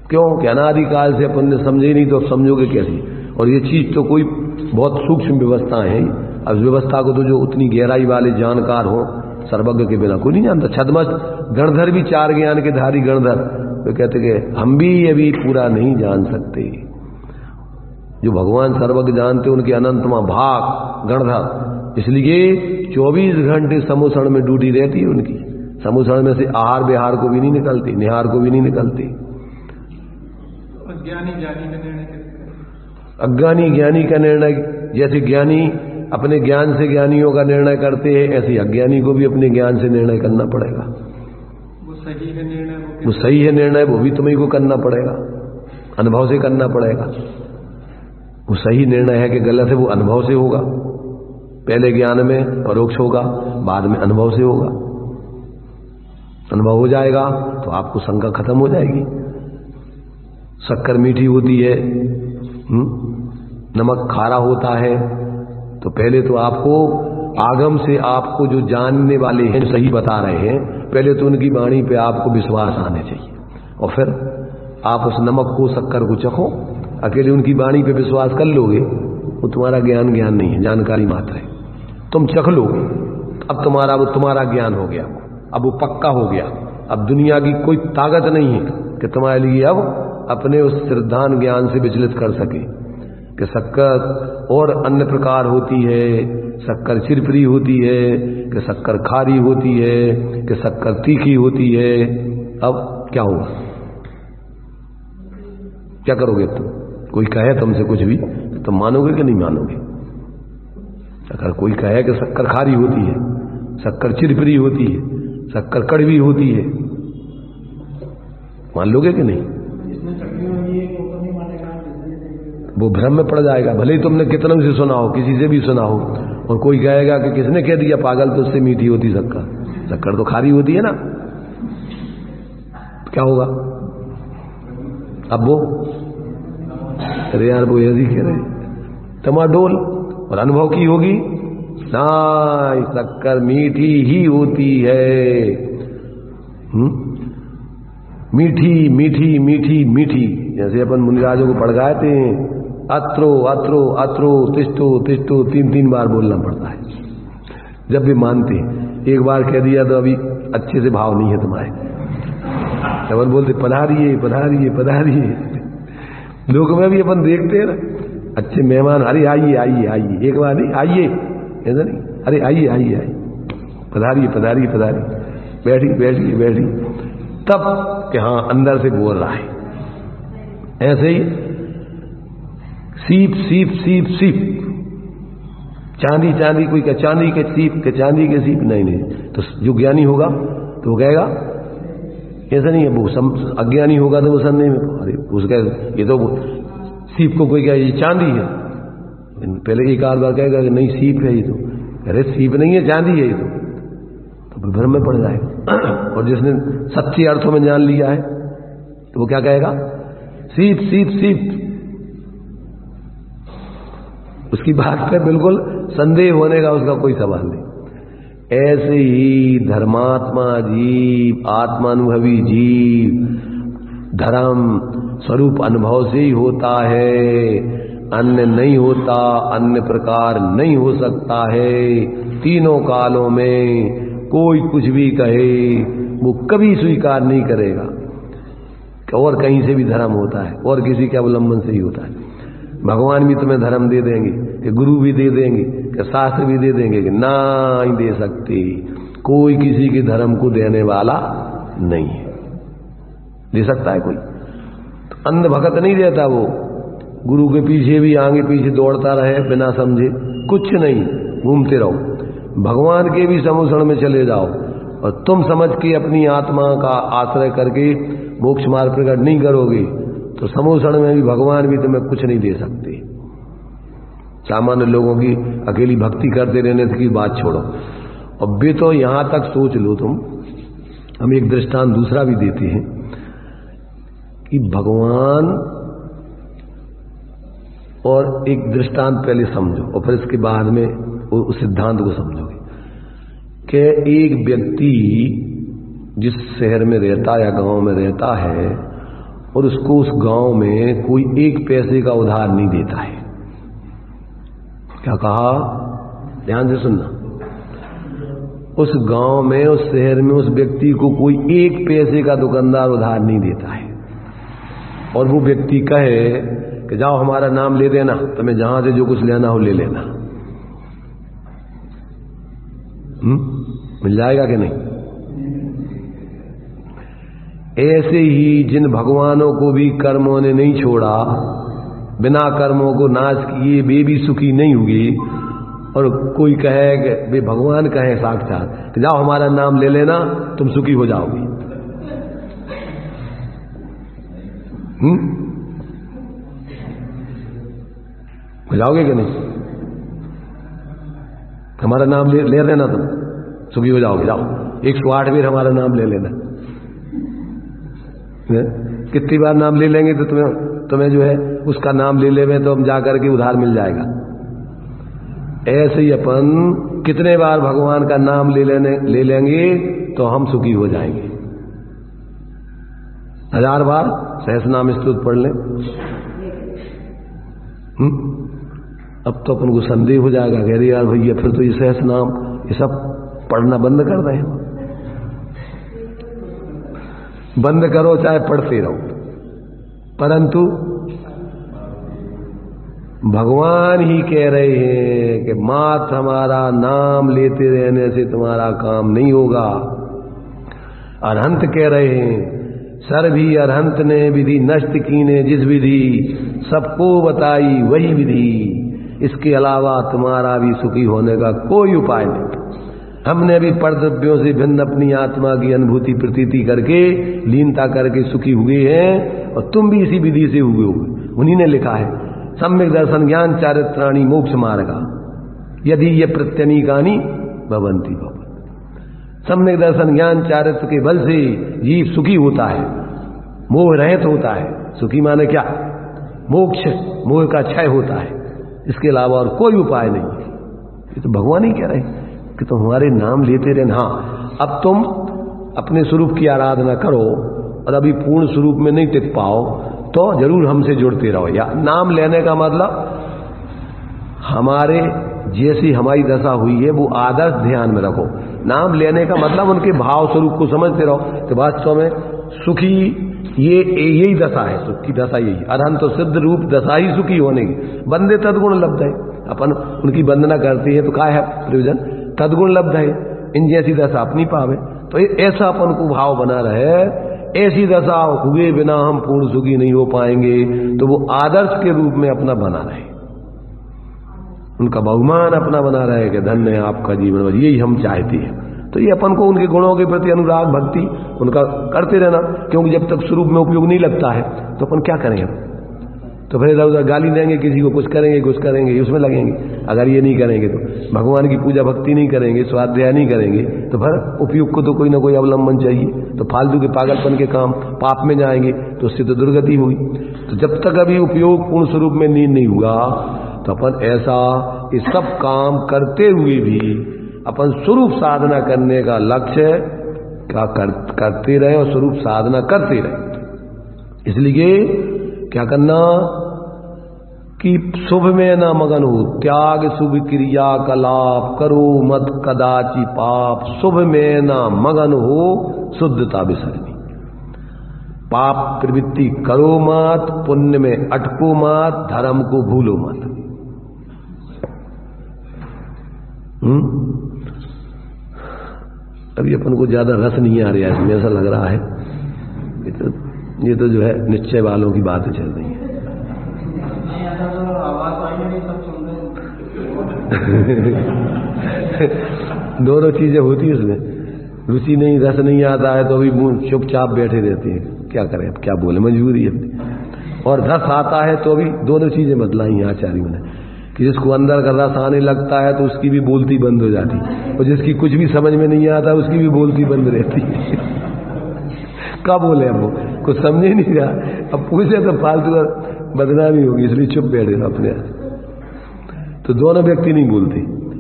क्यों कि अनादिकाल से अपन ने समझे नहीं तो समझोगे कैसे? और ये चीज तो कोई बहुत सूक्ष्म व्यवस्थाएं हैं। अब व्यवस्था को तो जो उतनी गहराई वाले जानकार हो सर्वज्ञ के बिना कोई नहीं जानता। छद्मस्त गणधर भी 4 ज्ञान के धारी गणधर वे कहते कि हम भी ये भी पूरा नहीं जान सकते। जो भगवान सर्वज्ञ जानते उनके अनंतमा भाग गणधर, इसलिए 24 घंटे समूसण में ड्यूटी रहती है उनकी। समूसण में से आहार विहार को भी नहीं निकलती, निहार को भी नहीं निकलती। अज्ञानी ज्ञानी का निर्णय कैसे? अज्ञानी ज्ञानी का निर्णय, जैसे ज्ञानी अपने ज्ञान से ज्ञानियों का निर्णय करते हैं, ऐसे अज्ञानी को भी अपने ज्ञान से निर्णय करना पड़ेगा। वो सही है निर्णय, वो सही है निर्णय, वो भी तुम्हीं को करना पड़ेगा, अनुभव से करना पड़ेगा। वो सही निर्णय है कि गलत है, वो अनुभव से होगा। पहले ज्ञान में परोक्ष होगा, बाद में अनुभव से होगा। अनुभव हो जाएगा तो आपको शंका खत्म हो जाएगी। शक्कर मीठी होती है, नमक खारा होता है, तो पहले तो आपको आगम से आपको जो जानने वाले हैं, जो सही बता रहे हैं, पहले तो उनकी वाणी पे आपको विश्वास आने चाहिए, और फिर आप उस नमक को शक्कर को चखो। अकेले उनकी वाणी पे विश्वास कर लोगे, वो तुम्हारा ज्ञान नहीं है, जानकारी मात्र है। तुम चख लो, अब तुम्हारा ज्ञान हो गया, अब वो पक्का हो गया। अब दुनिया की कोई ताकत नहीं है कि तुम्हारे लिए अब अपने उस सिद्धांत ज्ञान से विचलित कर सके कि शक्कर और अन्य प्रकार होती है, शक्कर चिरपरी होती है, कि शक्कर खारी होती है, कि शक्कर तीखी होती है। अब क्या होगा, क्या करोगे तुम? कोई कहे तुमसे कुछ भी, तुम मानोगे कि नहीं मानोगे? अगर कोई कहे कि शक्कर खारी होती है, शक्कर चिरपरी होती है, शक्कर कड़वी होती है, मान लोगे कि नहीं? वो भ्रम में पड़ जाएगा। भले ही तुमने कितनों से सुना हो, किसी से भी सुना हो, और कोई कहेगा कि किसने कह दिया पागल, तो उससे मीठी होती शक्कर, शक्कर तो खारी होती है ना। क्या होगा अब? वो अरे यार वो ऐसी कह रहे टमाडोल, और अनुभव की होगी ना, शक्कर मीठी ही होती है। मीठी मीठी मीठी मीठी, जैसे अपन मुनिराजों को पढ़ाते हैं, अत्रो अत्रो अत्रो तिष्ठो तिष्ठो 3 बार बोलना पड़ता है जब भी मानते हैं। एक बार कह दिया तो अभी अच्छे से भाव नहीं है तुम्हारे, अपन बोलते पधारिए पधारिए पधारिए। लोग में भी अपन देखते हैं ना, अच्छे मेहमान, अरे आइए आइए आइए, एक बार नहीं आइए, ऐसा नहीं, अरे आइए आइए आइए, पधारिए पधारिए पधारिए, बैठी बैठिए बैठी, तब कि हाँ अंदर से बोल रहा है। ऐसे ही सीप सीप सीप सीप, चांदी चांदी, कोई का चांदी के सीप के चांदी के सीप, नहीं। तो जो ज्ञानी होगा तो वो कहेगा ऐसा नहीं है। वो अज्ञानी होगा तो वो संदेह में, अरे उसका ये तो सीप को कोई कहे ये चांदी है, पहले एक आध बार कहेगा कि नहीं सीप है ये तो, अरे सीप नहीं है चांदी है ये तो भ्रम में पड़ जाएगा। और जिसने सच्चे अर्थों में जान लिया है तो वो क्या कहेगा, सीप सीप सीप। उसकी बात पर बिल्कुल संदेह होने का उसका कोई सवाल नहीं। ऐसे ही धर्मात्मा जीव, आत्मानुभवी जीव, धर्म स्वरूप अनुभव से ही होता है, अन्य नहीं होता, अन्य प्रकार नहीं हो सकता है। तीनों कालों में कोई कुछ भी कहे वो कभी स्वीकार नहीं करेगा कि और कहीं से भी धर्म होता है, और किसी के अवलंबन से ही होता है। भगवान भी तुम्हें धर्म दे देंगे, कि गुरु भी दे देंगे, कि शास्त्र भी दे देंगे, कि ना ही दे सकते। कोई किसी के धर्म को देने वाला नहीं है। दे सकता है कोई? तो अंध भगत नहीं देता वो, गुरु के पीछे भी आगे पीछे दौड़ता रहे बिना समझे, कुछ नहीं, घूमते रहो। भगवान के भी समुसण में चले जाओ, और तुम समझ के अपनी आत्मा का आश्रय करके मोक्ष मार्ग प्रकट नहीं करोगे तो समुसण में भी भगवान भी तुम्हें कुछ नहीं दे सकते। सामान्य लोगों की अकेली भक्ति करते रहने की बात छोड़ो, और वे तो यहां तक सोच लो तुम। हम एक दृष्टांत दूसरा भी देते हैं कि भगवान, और एक दृष्टांत पहले समझो और फिर इसके बाद में उस सिद्धांत को समझोगे कि एक व्यक्ति जिस शहर में रहता या गांव में रहता है, और उसको उस गांव में कोई 1 पैसे का उधार नहीं देता है, क्या कहा? ध्यान से सुनना। उस गांव में, उस शहर में उस व्यक्ति को कोई एक पैसे का दुकानदार उधार नहीं देता है, और वो व्यक्ति कहे कि जाओ हमारा नाम ले देना, तुम्हें जहां से जो कुछ लेना हो ले लेना, मिल जाएगा कि नहीं? ऐसे ही जिन भगवानों को भी कर्मों ने नहीं छोड़ा, बिना कर्मों को नाश किए वे भी सुखी नहीं हुए, और कोई कहे कि वे भगवान कहे साक्षात कि जाओ हमारा नाम ले लेना तुम सुखी हो जाओगे। हो जाओगे कि नहीं? हमारा नाम ले लेना तुम सुखी हो जाओगे, जाओ 108 बार हमारा नाम ले लेना। कितनी बार नाम ले लेंगे तो तुम्हें जो है उसका नाम ले लेंगे तो हम जाकर के उधार मिल जाएगा। ऐसे ही अपन कितने बार भगवान का नाम ले लेंगे तो हम सुखी हो जाएंगे। 1000 बार सहस्रनाम स्तुति पढ़ लें, अब तो अपन को संदेह हो जाएगा, कह रही यार भैया फिर तो ये सहस्रनाम ये सब पढ़ना बंद कर दें। बंद करो चाहे पढ़ते रहो, परंतु भगवान ही कह रहे हैं कि मात हमारा नाम लेते रहने से तुम्हारा काम नहीं होगा। अरहंत कह रहे हैं सर भी अरहंत ने विधि नष्ट की ने जिस विधि सबको बताई वही विधि, इसके अलावा तुम्हारा भी सुखी होने का कोई उपाय नहीं। हमने भी परद्रव्यों से भिन्न अपनी आत्मा की अनुभूति प्रतीति करके लीनता करके सुखी हुए हैं, और तुम भी इसी विधि से हुए हो। उन्हीं ने लिखा है सम्यक दर्शन ज्ञान चारित्राणि मोक्ष मार्गा यदि ये प्रत्यनीकानि भवंती भवत। सम्यक दर्शन ज्ञान चारित्र के बल से जीव सुखी होता है, मोह रहित होता है। सुखी माने क्या? मोक्ष, मोह का क्षय होता है, इसके अलावा और कोई उपाय नहीं है। ये तो भगवान ही कह रहे हैं कि तुम हमारे नाम लेते रहना। हाँ, अब तुम अपने स्वरूप की आराधना करो और अभी पूर्ण स्वरूप में नहीं टिक पाओ तो जरूर हमसे जुड़ते रहो। या नाम लेने का मतलब हमारे जैसी हमारी दशा हुई है वो आदर्श ध्यान में रखो। नाम लेने का मतलब उनके भाव स्वरूप को समझते रहो कि वास्तव में सुखी ये यही दशा है, सुख की दशा यही। अरहंत तो सिद्ध रूप दशा ही सुखी होने की। बंदे तदगुण लब्ध है, अपन उनकी वंदना करते हैं तो क्या है प्रयोजन? तदगुण लब्ध है, इन जैसी दशा अपनी पावे। तो ऐसा अपन को भाव बना रहे, ऐसी दशा हुए बिना हम पूर्ण सुखी नहीं हो पाएंगे। तो वो आदर्श के रूप में अपना बना रहे, उनका बहुमान अपना बना रहे कि धन्य है आपका जीवन, यही हम चाहते हैं। तो ये अपन को उनके गुणों के प्रति अनुराग भक्ति उनका करते रहना, क्योंकि जब तक स्वरूप में उपयोग नहीं लगता है तो अपन क्या करेंगे? तो फिर इधर उधर गाली देंगे, किसी को कुछ करेंगे उसमें लगेंगे। अगर ये नहीं करेंगे तो भगवान की पूजा भक्ति नहीं करेंगे, स्वाध्याय नहीं करेंगे, तो फिर उपयोग को तो कोई ना कोई अवलंबन चाहिए। तो फालतू के पागलपन के काम पाप में जाएंगे तो उससे तो दुर्गति होगी। तो जब तक अभी उपयोग पूर्ण स्वरूप में नींद नहीं हुआ तो अपन ऐसा ये सब काम करते हुए भी अपन स्वरूप साधना करने का लक्ष्य क्या करते रहे और स्वरूप साधना करते रहे। इसलिए क्या करना कि शुभ में ना मगन हो, त्याग शुभ क्रिया कलाप करो मत कदाचि पाप। शुभ में ना मगन हो शुद्धता विसरनी, पाप प्रवृत्ति करो मत, पुण्य में अटको मत, धर्म को भूलो मत। अभी अपन को ज्यादा रस नहीं आ रहा है इसमें, ऐसा लग रहा है ये तो जो है निश्चय वालों की बातें चल रही है। दोनों चीजें होती है उसमें, रुचि नहीं रस नहीं आता है तो अभी चुपचाप बैठे रहते हैं, क्या करें अब, क्या बोले, मजबूरी है। और रस आता है तो अभी दोनों चीजें बदलाई हैं आचार्यों ने कि जिसको अंदर का रस आने लगता है तो उसकी भी बोलती बंद हो जाती, और जिसकी कुछ भी समझ में नहीं आता उसकी भी बोलती बंद रहती है। क्या बोले अब वो कुछ समझे नहीं रहा, अब पूछे तो फालतू बदनामी होगी, इसलिए चुप बैठे अपने। तो दोनों व्यक्ति नहीं बोलते,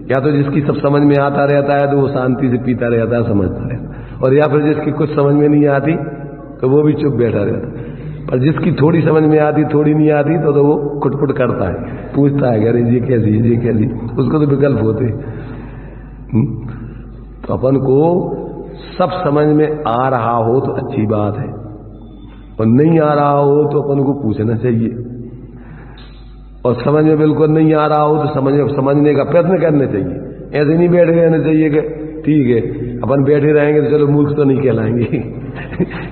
या तो जिसकी सब समझ में आता रहता है तो वो शांति से पीता रहता है, समझता रहता, और या फिर जिसकी कुछ समझ में नहीं आती तो वो भी चुप बैठा रहता। पर जिसकी थोड़ी समझ में आती थोड़ी नहीं आती तो वो कुटकुट करता है, पूछता है अरे ये कैसी, उसको तो विकल्प होते। तो अपन को सब समझ में आ रहा हो तो अच्छी बात है, और नहीं आ रहा हो तो अपन को पूछना चाहिए, और समझ में बिल्कुल नहीं आ रहा हो तो समझने का प्रयत्न करना चाहिए। ऐसे नहीं बैठे रहना चाहिए कि ठीक है अपन बैठे रहेंगे तो चलो मूर्ख तो नहीं कहलाएंगे।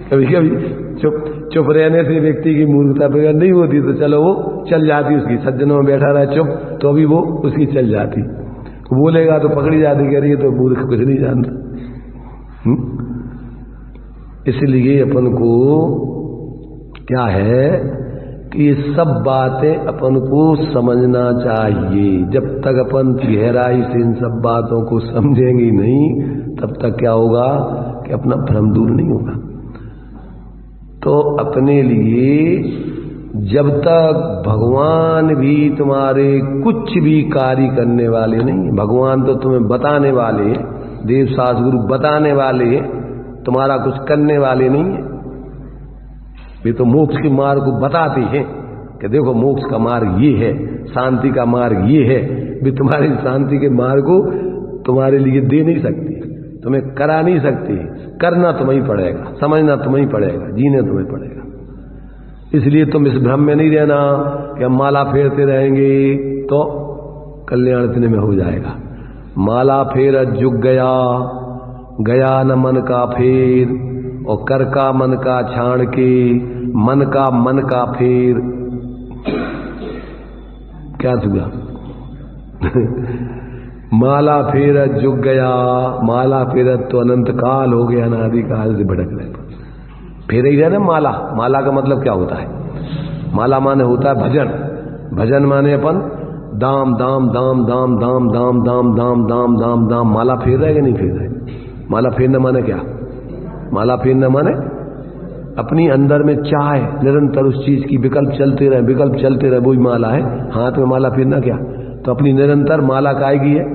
कभी कभी चुप रहने से व्यक्ति की मूर्खता प्रकट नहीं होती तो चलो वो चल जाती, उसकी सज्जनों में बैठा रहा चुप तो अभी वो उसकी चल जाती, बोलेगा तो पकड़ी जाती, कह रही है तो मूर्ख कुछ नहीं जानता। इसलिए अपन को क्या है कि ये सब बातें अपन को समझना चाहिए। जब तक अपन गहराई से इन सब बातों को समझेंगे नहीं तब तक क्या होगा कि अपना भ्रम दूर नहीं होगा। तो अपने लिए जब तक भगवान भी तुम्हारे कुछ भी कार्य करने वाले नहीं, भगवान तो तुम्हें बताने वाले, देव शास्त्र गुरु बताने वाले, तुम्हारा कुछ करने वाले नहीं है। वे तो मोक्ष के मार्ग को बताते हैं कि देखो मोक्ष का मार्ग ये है, शांति का मार्ग ये है। वे तुम्हारी शांति के मार्ग को तुम्हारे लिए दे नहीं सकती, तुम्हें करा नहीं सकती, करना तुम्हें ही पड़ेगा, समझना तुम्हें ही पड़ेगा, जीने तुम्हें पड़ेगा। इसलिए तुम इस भ्रम में नहीं रहना कि हम माला फेरते रहेंगे तो कल्याण इतने में हो जाएगा। माला फेर जुग गया, गया न मन का फेर, और कर का मन का छाण के, मन का फेर। क्या हुआ? माला फेर जुग गया, माला फेर तो अनंत काल हो गया, अनादि काल से भटक रहे। फेर ही ना माला, माला का मतलब क्या होता है? माला माने होता है भजन, भजन माने अपन दाम दाम दाम दाम दाम दाम दाम दाम दाम दाम दाम। माला फेर रहे कि नहीं फेर रहे? माला फेरना माने क्या? माला फेरना माने अपनी अंदर में चाहे निरंतर उस चीज की विकल्प चलते रहे, विकल्प चलते रहे, वही माला है। हाथ में माला फेरना क्या? तो अपनी निरंतर माला कायगी है,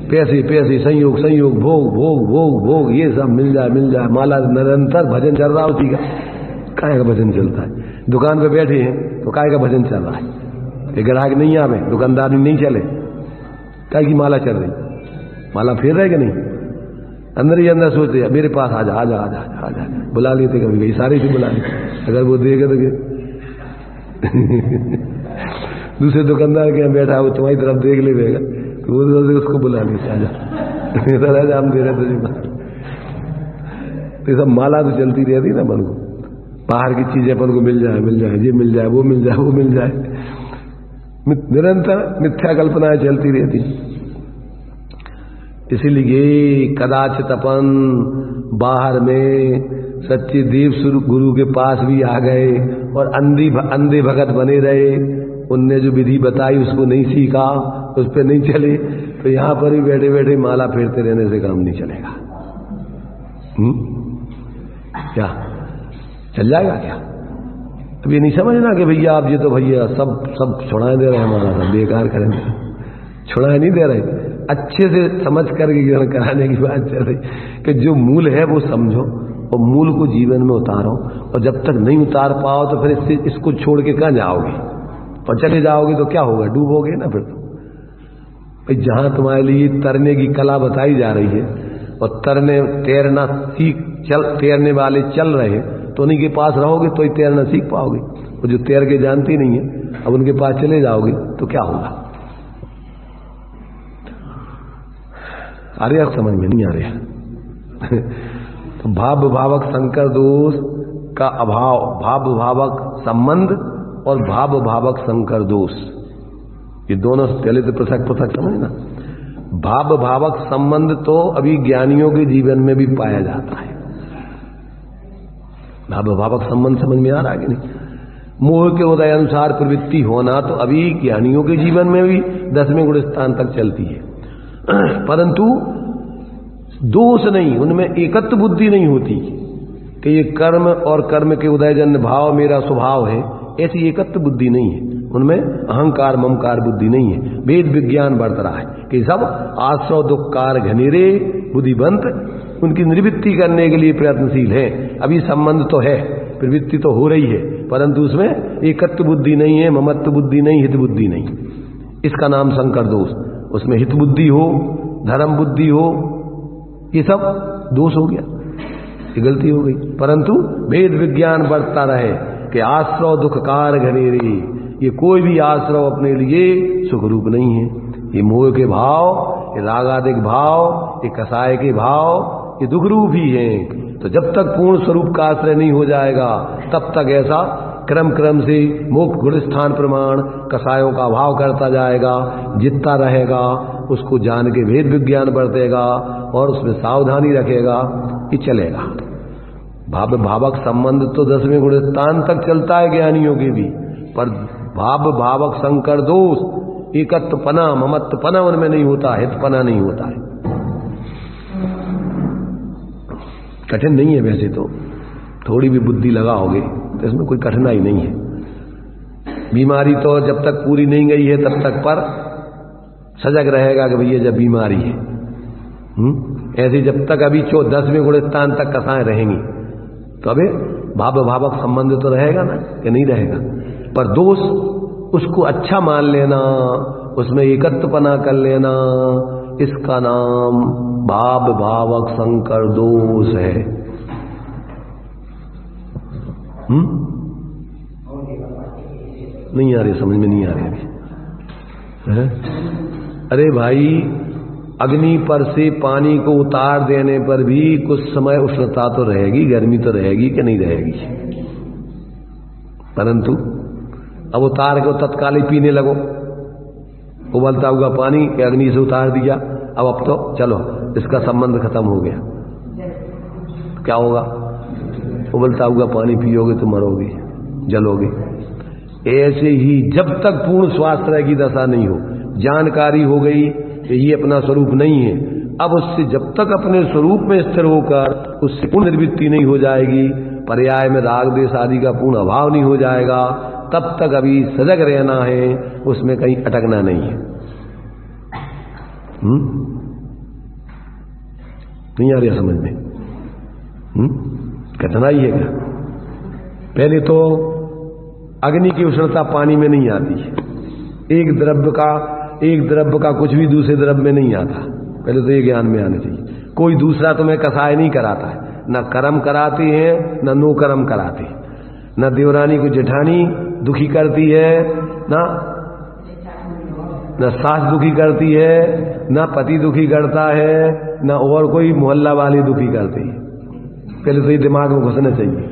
पैसे पैसे संयोग संयोग भोग भोग भोग भोग, ये सब मिल जाए माला निरंतर भजन चल रहा उसी का। काय का भजन चलता है? दुकान पे बैठे हैं तो काय का भजन चल रहा है? ग्राहक नहीं आवे, दुकानदारी नहीं चले, काय की माला चल रही? माला फेर रहे कि नहीं? अंदर ही अंदर सोचते मेरे पास आजा आजा आजा आजा, बुला लेते कभी कभी, सारे से बुला लेते। अगर वो देगा तो दूसरे दुकानदार के यहाँ बैठा वो तुम्हारी तरफ देख लेगा तो वो उसको बुला लेते आजा राजा हम दे रहे तुझे। तो सब माला तो चलती रहती ना मन को, बाहर की चीजें अपन को मिल जाए ये मिल जाए वो मिल जाए, निरंतर मिथ्या कल्पनाएं चलती रहती। इसीलिए कदाचित अपन बाहर में सच्चे देव गुरु के पास भी आ गए और अंधे भगत बने रहे, उनने जो विधि बताई उसको नहीं सीखा, उस पर नहीं चले, तो यहां पर ही बैठे बैठे माला फेरते रहने से काम नहीं चलेगा। क्या चल जाएगा क्या? अब ये नहीं समझना कि भैया आप ये तो भैया सब छुड़ाए दे रहे हैं, हमारा सब बेकार करेंगे, छुड़ाए नहीं दे रहे, अच्छे से समझ करके ग्रहण कराने की बात चल रही कि जो मूल है वो समझो और मूल को जीवन में उतारो, और जब तक नहीं उतार पाओ तो फिर इसको छोड़ के कहां जाओगे? और चले जाओगे तो क्या होगा? डूबोगे ना फिर तो। भाई जहां तुम्हारे लिए तैरने की कला बताई जा रही है और तैरना तैरने वाले चल रहे हैं तो उन्हीं के पास रहोगे तो ही तैरना सीख पाओगे। और जो तैर के जानती नहीं है अब उनके पास चले जाओगे तो क्या होगा? आ रहा समझ में नहीं आ रहा? तो भाव भावक संकर दोष का अभाव, भाव भावक संबंध और भाव भावक संकर दोष, ये दोनों पहले तो पृथक पृथक समझना। भाव भावक संबंध तो अभी ज्ञानियों के जीवन में भी पाया जाता है। भाव भावक संबंध समझ में आ रहा है कि नहीं? मोह के उदय अनुसार प्रवृत्ति होना तो अभी ज्ञानियों के जीवन में भी 10वें गुण स्थान तक चलती है, परंतु दोष नहीं, उनमें एकत्व बुद्धि नहीं होती कि ये कर्म और कर्म के उदयजन्य भाव मेरा स्वभाव है, ऐसी एकत्व बुद्धि नहीं है। उनमें अहंकार ममकार बुद्धि नहीं है। वेद विज्ञान बढ़ रहा है कि सब आश्रव दुख कार घनेरे बुद्धिवंत उनकी निवृत्ति करने के लिए प्रयत्नशील हैं। अभी संबंध तो है, प्रवृत्ति तो हो रही है, परंतु उसमें एकत्व बुद्धि नहीं है, ममत्व बुद्धि नहीं, हित बुद्धि नहीं। इसका नाम संकर दोष। उसमें हित बुद्धि हो, धर्म बुद्धि हो, ये सब दोष हो गया, ये गलती हो गई। परंतु वेद विज्ञान बढ़ता रहे कि आश्रव दुखकार घनेरे, ये कोई भी आश्रव अपने लिए सुखरूप नहीं है। ये मोह के भाव, ये रागादिक भाव, ये कसाय के भाव, ये दुखरूप ही हैं। तो जब तक पूर्ण स्वरूप का आश्रय नहीं हो जाएगा तब तक ऐसा क्रम क्रम से मोक्ष गुण स्थान प्रमाण कसायों का भाव करता जाएगा, जितना रहेगा उसको जान के वेद विज्ञान बरतेगा और उसमें सावधानी रखेगा कि चलेगा। भाव भावक संबंध तो 10वें गुण स्थान तक चलता है ज्ञानियों के भी, पर भाव भावक संकर दोष, एकत्वपना ममत्वपना उनमें नहीं होता, हितपना नहीं होता है। कठिन नहीं है वैसे तो, थोड़ी भी बुद्धि लगाओगे तो इसमें कोई कठिनाई नहीं है। बीमारी तो जब तक पूरी नहीं गई है तब तक पर सजग रहेगा कि भैया जब बीमारी है। ऐसे जब तक अभी 10वें गुण स्थान तक कसाएं रहेंगी तो अबे भाव भावक संबंध तो रहेगा ना, कि नहीं रहेगा। पर दोष उसको अच्छा मान लेना, उसमें एकत्वपना कर लेना, इसका नाम भाव भावक संकर दोष है। नहीं आ रही समझ में, नहीं आ रही अभी है? अरे भाई, अग्नि पर से पानी को उतार देने पर भी कुछ समय उष्णता तो रहेगी, गर्मी तो रहेगी कि नहीं रहेगी। परंतु अब उतार के तत्काल ही पीने लगो, उबलता हुआ पानी के अग्नि से उतार दिया, अब तो चलो इसका संबंध खत्म हो गया, क्या होगा? उबलता हुआ पानी पियोगे तो मरोगे, जलोगे। ऐसे ही जब तक पूर्ण स्वास्थ्य की दशा नहीं हो, जानकारी हो गई कि ये अपना स्वरूप नहीं है, अब उससे जब तक अपने स्वरूप में स्थिर होकर उससे पूर्ण निर्वृत्ति नहीं हो जाएगी, पर्याय में राग देश आदि का पूर्ण अभाव नहीं हो जाएगा, तब तक अभी सजग रहना है, उसमें कहीं अटकना नहीं है। नहीं आ रही समझ में? कठिनाई है क्या? पहले तो अग्नि की उष्णता पानी में नहीं आती है, एक द्रव्य का कुछ भी दूसरे द्रव्य में नहीं आता। पहले तो ये ज्ञान में आना चाहिए। कोई दूसरा तुम्हें कसाय नहीं कराता है, न कर्म कराते हैं न नो कर्म कराते हैं, न देवरानी को जेठानी दुखी करती है, न सास दुखी करती है, न पति दुखी करता है, न और कोई मोहल्ला वाले दुखी करते हैं। पहले तो ये दिमाग में घुसना चाहिए।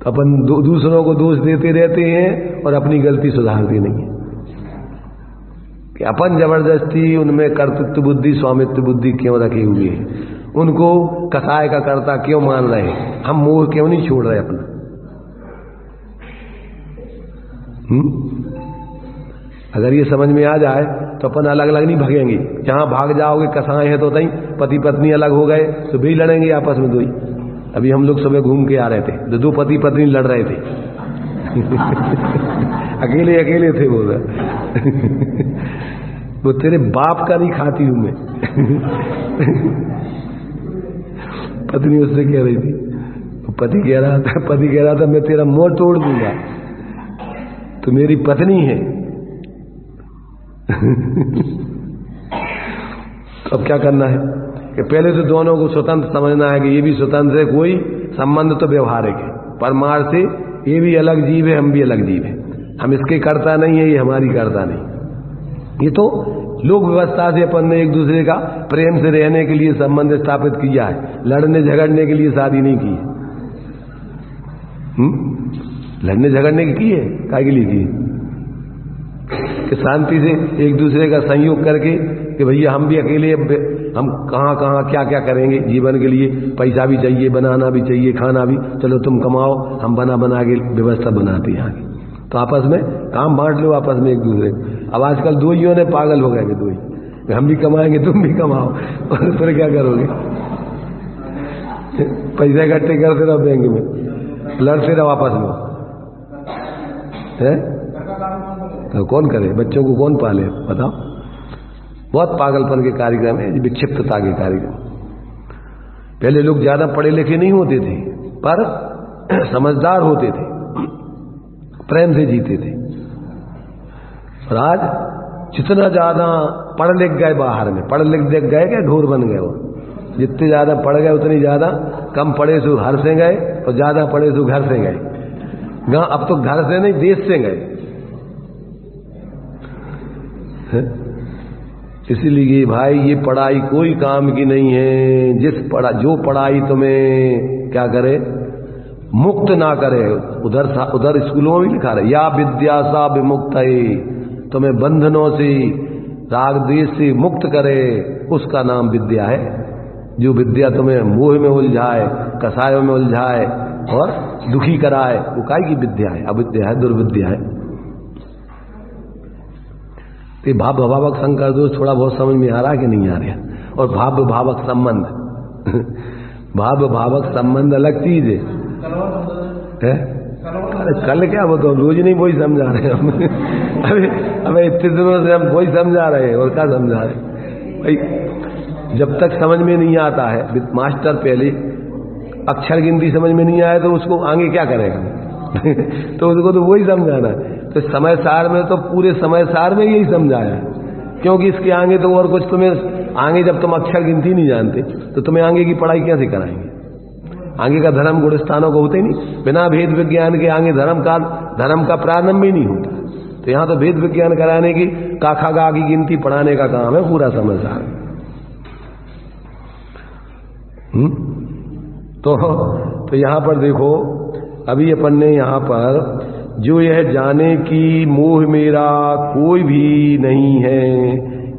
अपन दूसरों को दोष देते रहते हैं और अपनी गलती सुधारते नहीं है कि अपन जबरदस्ती उनमें कर्तृत्व बुद्धि स्वामित्व बुद्धि क्यों रखी हुई है, उनको कसाय का कर्ता क्यों मान रहे हैं, हम मोह क्यों नहीं छोड़ रहे अपना। अगर ये समझ में आ जाए तो अपन अलग अलग नहीं भागेंगे। जहां भाग जाओगे कसाय है तो तई पति पत्नी अलग हो गए तो भी लड़ेंगे आपस में दो ही। अभी हम लोग सुबह घूम के आ रहे थे, दो पति पत्नी लड़ रहे थे अकेले अकेले थे वो वो तेरे बाप का नहीं खाती हूं मैं पत्नी उससे कह रही थी, पति कह रहा था मैं तेरा मुंह तोड़ दूंगा, तो मेरी पत्नी है तो अब क्या करना है कि पहले तो दोनों को स्वतंत्र समझना है कि ये भी स्वतंत्र है, कोई संबंध तो व्यवहारिक है, परमार्थ से ये भी अलग जीव है, हम भी अलग जीव है, हम इसके करता नहीं है, ये हमारी करता नहीं। ये तो लोक व्यवस्था से अपन ने एक दूसरे का प्रेम से रहने के लिए संबंध स्थापित किया है, लड़ने झगड़ने के लिए शादी नहीं की है। लड़ने झगड़ने की है, काय के लिए की है कि शांति से एक दूसरे का संयोग करके कि भैया हम भी अकेले, हम कहाँ कहाँ क्या क्या करेंगे जीवन के लिए, पैसा भी चाहिए, बनाना भी चाहिए, खाना भी, चलो तुम कमाओ, हम बना के व्यवस्था बनाते हैं आगे, तो आपस में काम बांट लो आपस में एक दूसरे। अब आजकल दो ही ने पागल हो गए, दो ही, हम भी कमाएंगे तुम भी कमाओ, और फिर क्या करोगे? पैसे इकट्ठे करते रहो बैंक में, लड़ते रहो आपस में, है तो कौन करे? बच्चों को कौन पाले बताओ? बहुत पागलपन के कार्यक्रम है, विक्षिप्तता के कार्यक्रम। पहले लोग ज्यादा पढ़े लिखे नहीं होते थे पर समझदार होते थे, प्रेम से जीते थे। और आज जितना ज्यादा पढ़ लिख गए बाहर में, पढ़ लिख देख गए क्या घोर बन गए। वो जितने ज्यादा पढ़ गए उतनी ज्यादा, कम पढ़े सो घर से गए और ज्यादा पढ़े सो घर से गए। अब तो घर से नहीं देश से गए। इसीलिए भाई ये पढ़ाई कोई काम की नहीं है। जो पढ़ाई तुम्हें क्या करे, मुक्त ना करे। उधर स्कूलों में भी लिखा रहे, या विद्या सा विमुक्त है, तुम्हें बंधनों से राग द्वेष से मुक्त करे, उसका नाम विद्या है। जो विद्या तुम्हें मोह में उलझाए, कसायों में उलझाए और दुखी कराए, वो काय की विद्या है, अविद्या है, दुर्विद्या है। तो भाव भावक संकर दोष थोड़ा बहुत समझ में आ रहा कि नहीं आ रहा। और भाव भावक संबंध भाव भावक संबंध अलग चीज है। अरे कल क्या वो तो रोज नहीं वही समझा रहे हम। अबे इतने दिनों से हम वही समझा रहे हैं और क्या समझा रहे भाई। जब तक समझ में नहीं आता है, मास्टर पहले अक्षर गिनती समझ में नहीं आया तो उसको आगे क्या करेगा। तो उसको तो वही समझाना है। तो समय सार में तो पूरे समय सार में यही समझाया, क्योंकि इसके आगे तो और कुछ तुम्हें आगे, जब तुम अक्षर गिनती नहीं जानते तो तुम्हें आगे की पढ़ाई कैसे कराएंगे। आगे का धर्म गुण स्थानों को होते नहीं, बिना भेद विज्ञान के आगे धर्म का प्रारंभ ही नहीं होता। तो यहां तो भेद विज्ञान कराने की, काखा गा की गिनती पढ़ाने का काम है पूरा समय सार। तो यहां पर देखो, अभी अपन ने यहां पर जो यह जाने की मोह मेरा कोई भी नहीं है,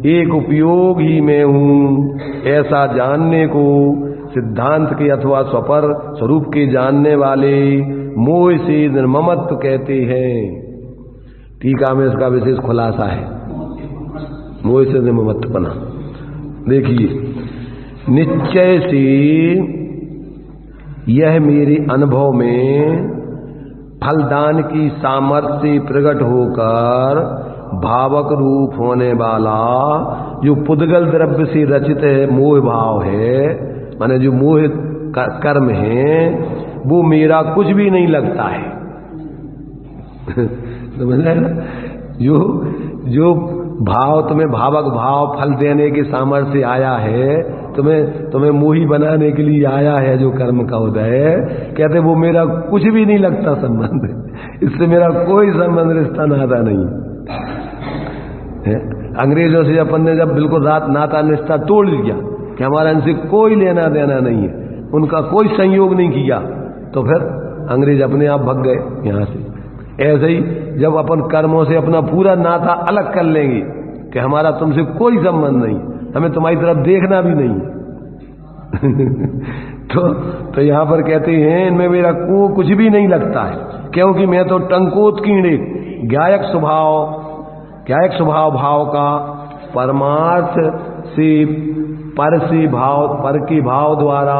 एक उपयोग ही मैं हूं, ऐसा जानने को सिद्धांत के अथवा स्वपर स्वरूप के जानने वाले मोह से निर्ममत्व कहते हैं। टीका में इसका विशेष खुलासा है, मोह से निर्ममत्व बना। देखिए, निश्चय से यह मेरे अनुभव में फलदान की सामर्थ्य से प्रकट होकर भावक रूप होने वाला जो पुद्गल द्रव्य से रचित है मोह भाव है, माने जो मोह कर्म है, वो मेरा कुछ भी नहीं लगता है। समझ रहे ना? जो भाव तुम्हें भावक भाव फल देने के सामर्थ्य से आया है, तुम्हें मोही बनाने के लिए आया है जो कर्म का उदय, कहते वो मेरा कुछ भी नहीं लगता संबंध, इससे मेरा कोई संबंध रिश्ता नाता नहीं है। अंग्रेजों से अपन ने जब बिल्कुल नाता रिश्ता तोड़ लिया कि हमारा इनसे कोई लेना देना नहीं है, उनका कोई संयोग नहीं किया, तो फिर अंग्रेज अपने आप भाग गए यहां से। ऐसे ही जब अपन कर्मों से अपना पूरा नाता अलग कर लेंगे कि हमारा तुमसे कोई संबंध नहीं, हमें तुम्हारी तरफ देखना भी नहीं तो यहां पर कहते हैं इनमें मेरा को कुछ भी नहीं लगता है, क्योंकि मैं तो टंकोत्कीर्ण गायक स्वभाव भाव का परमार्थ से पर के भाव द्वारा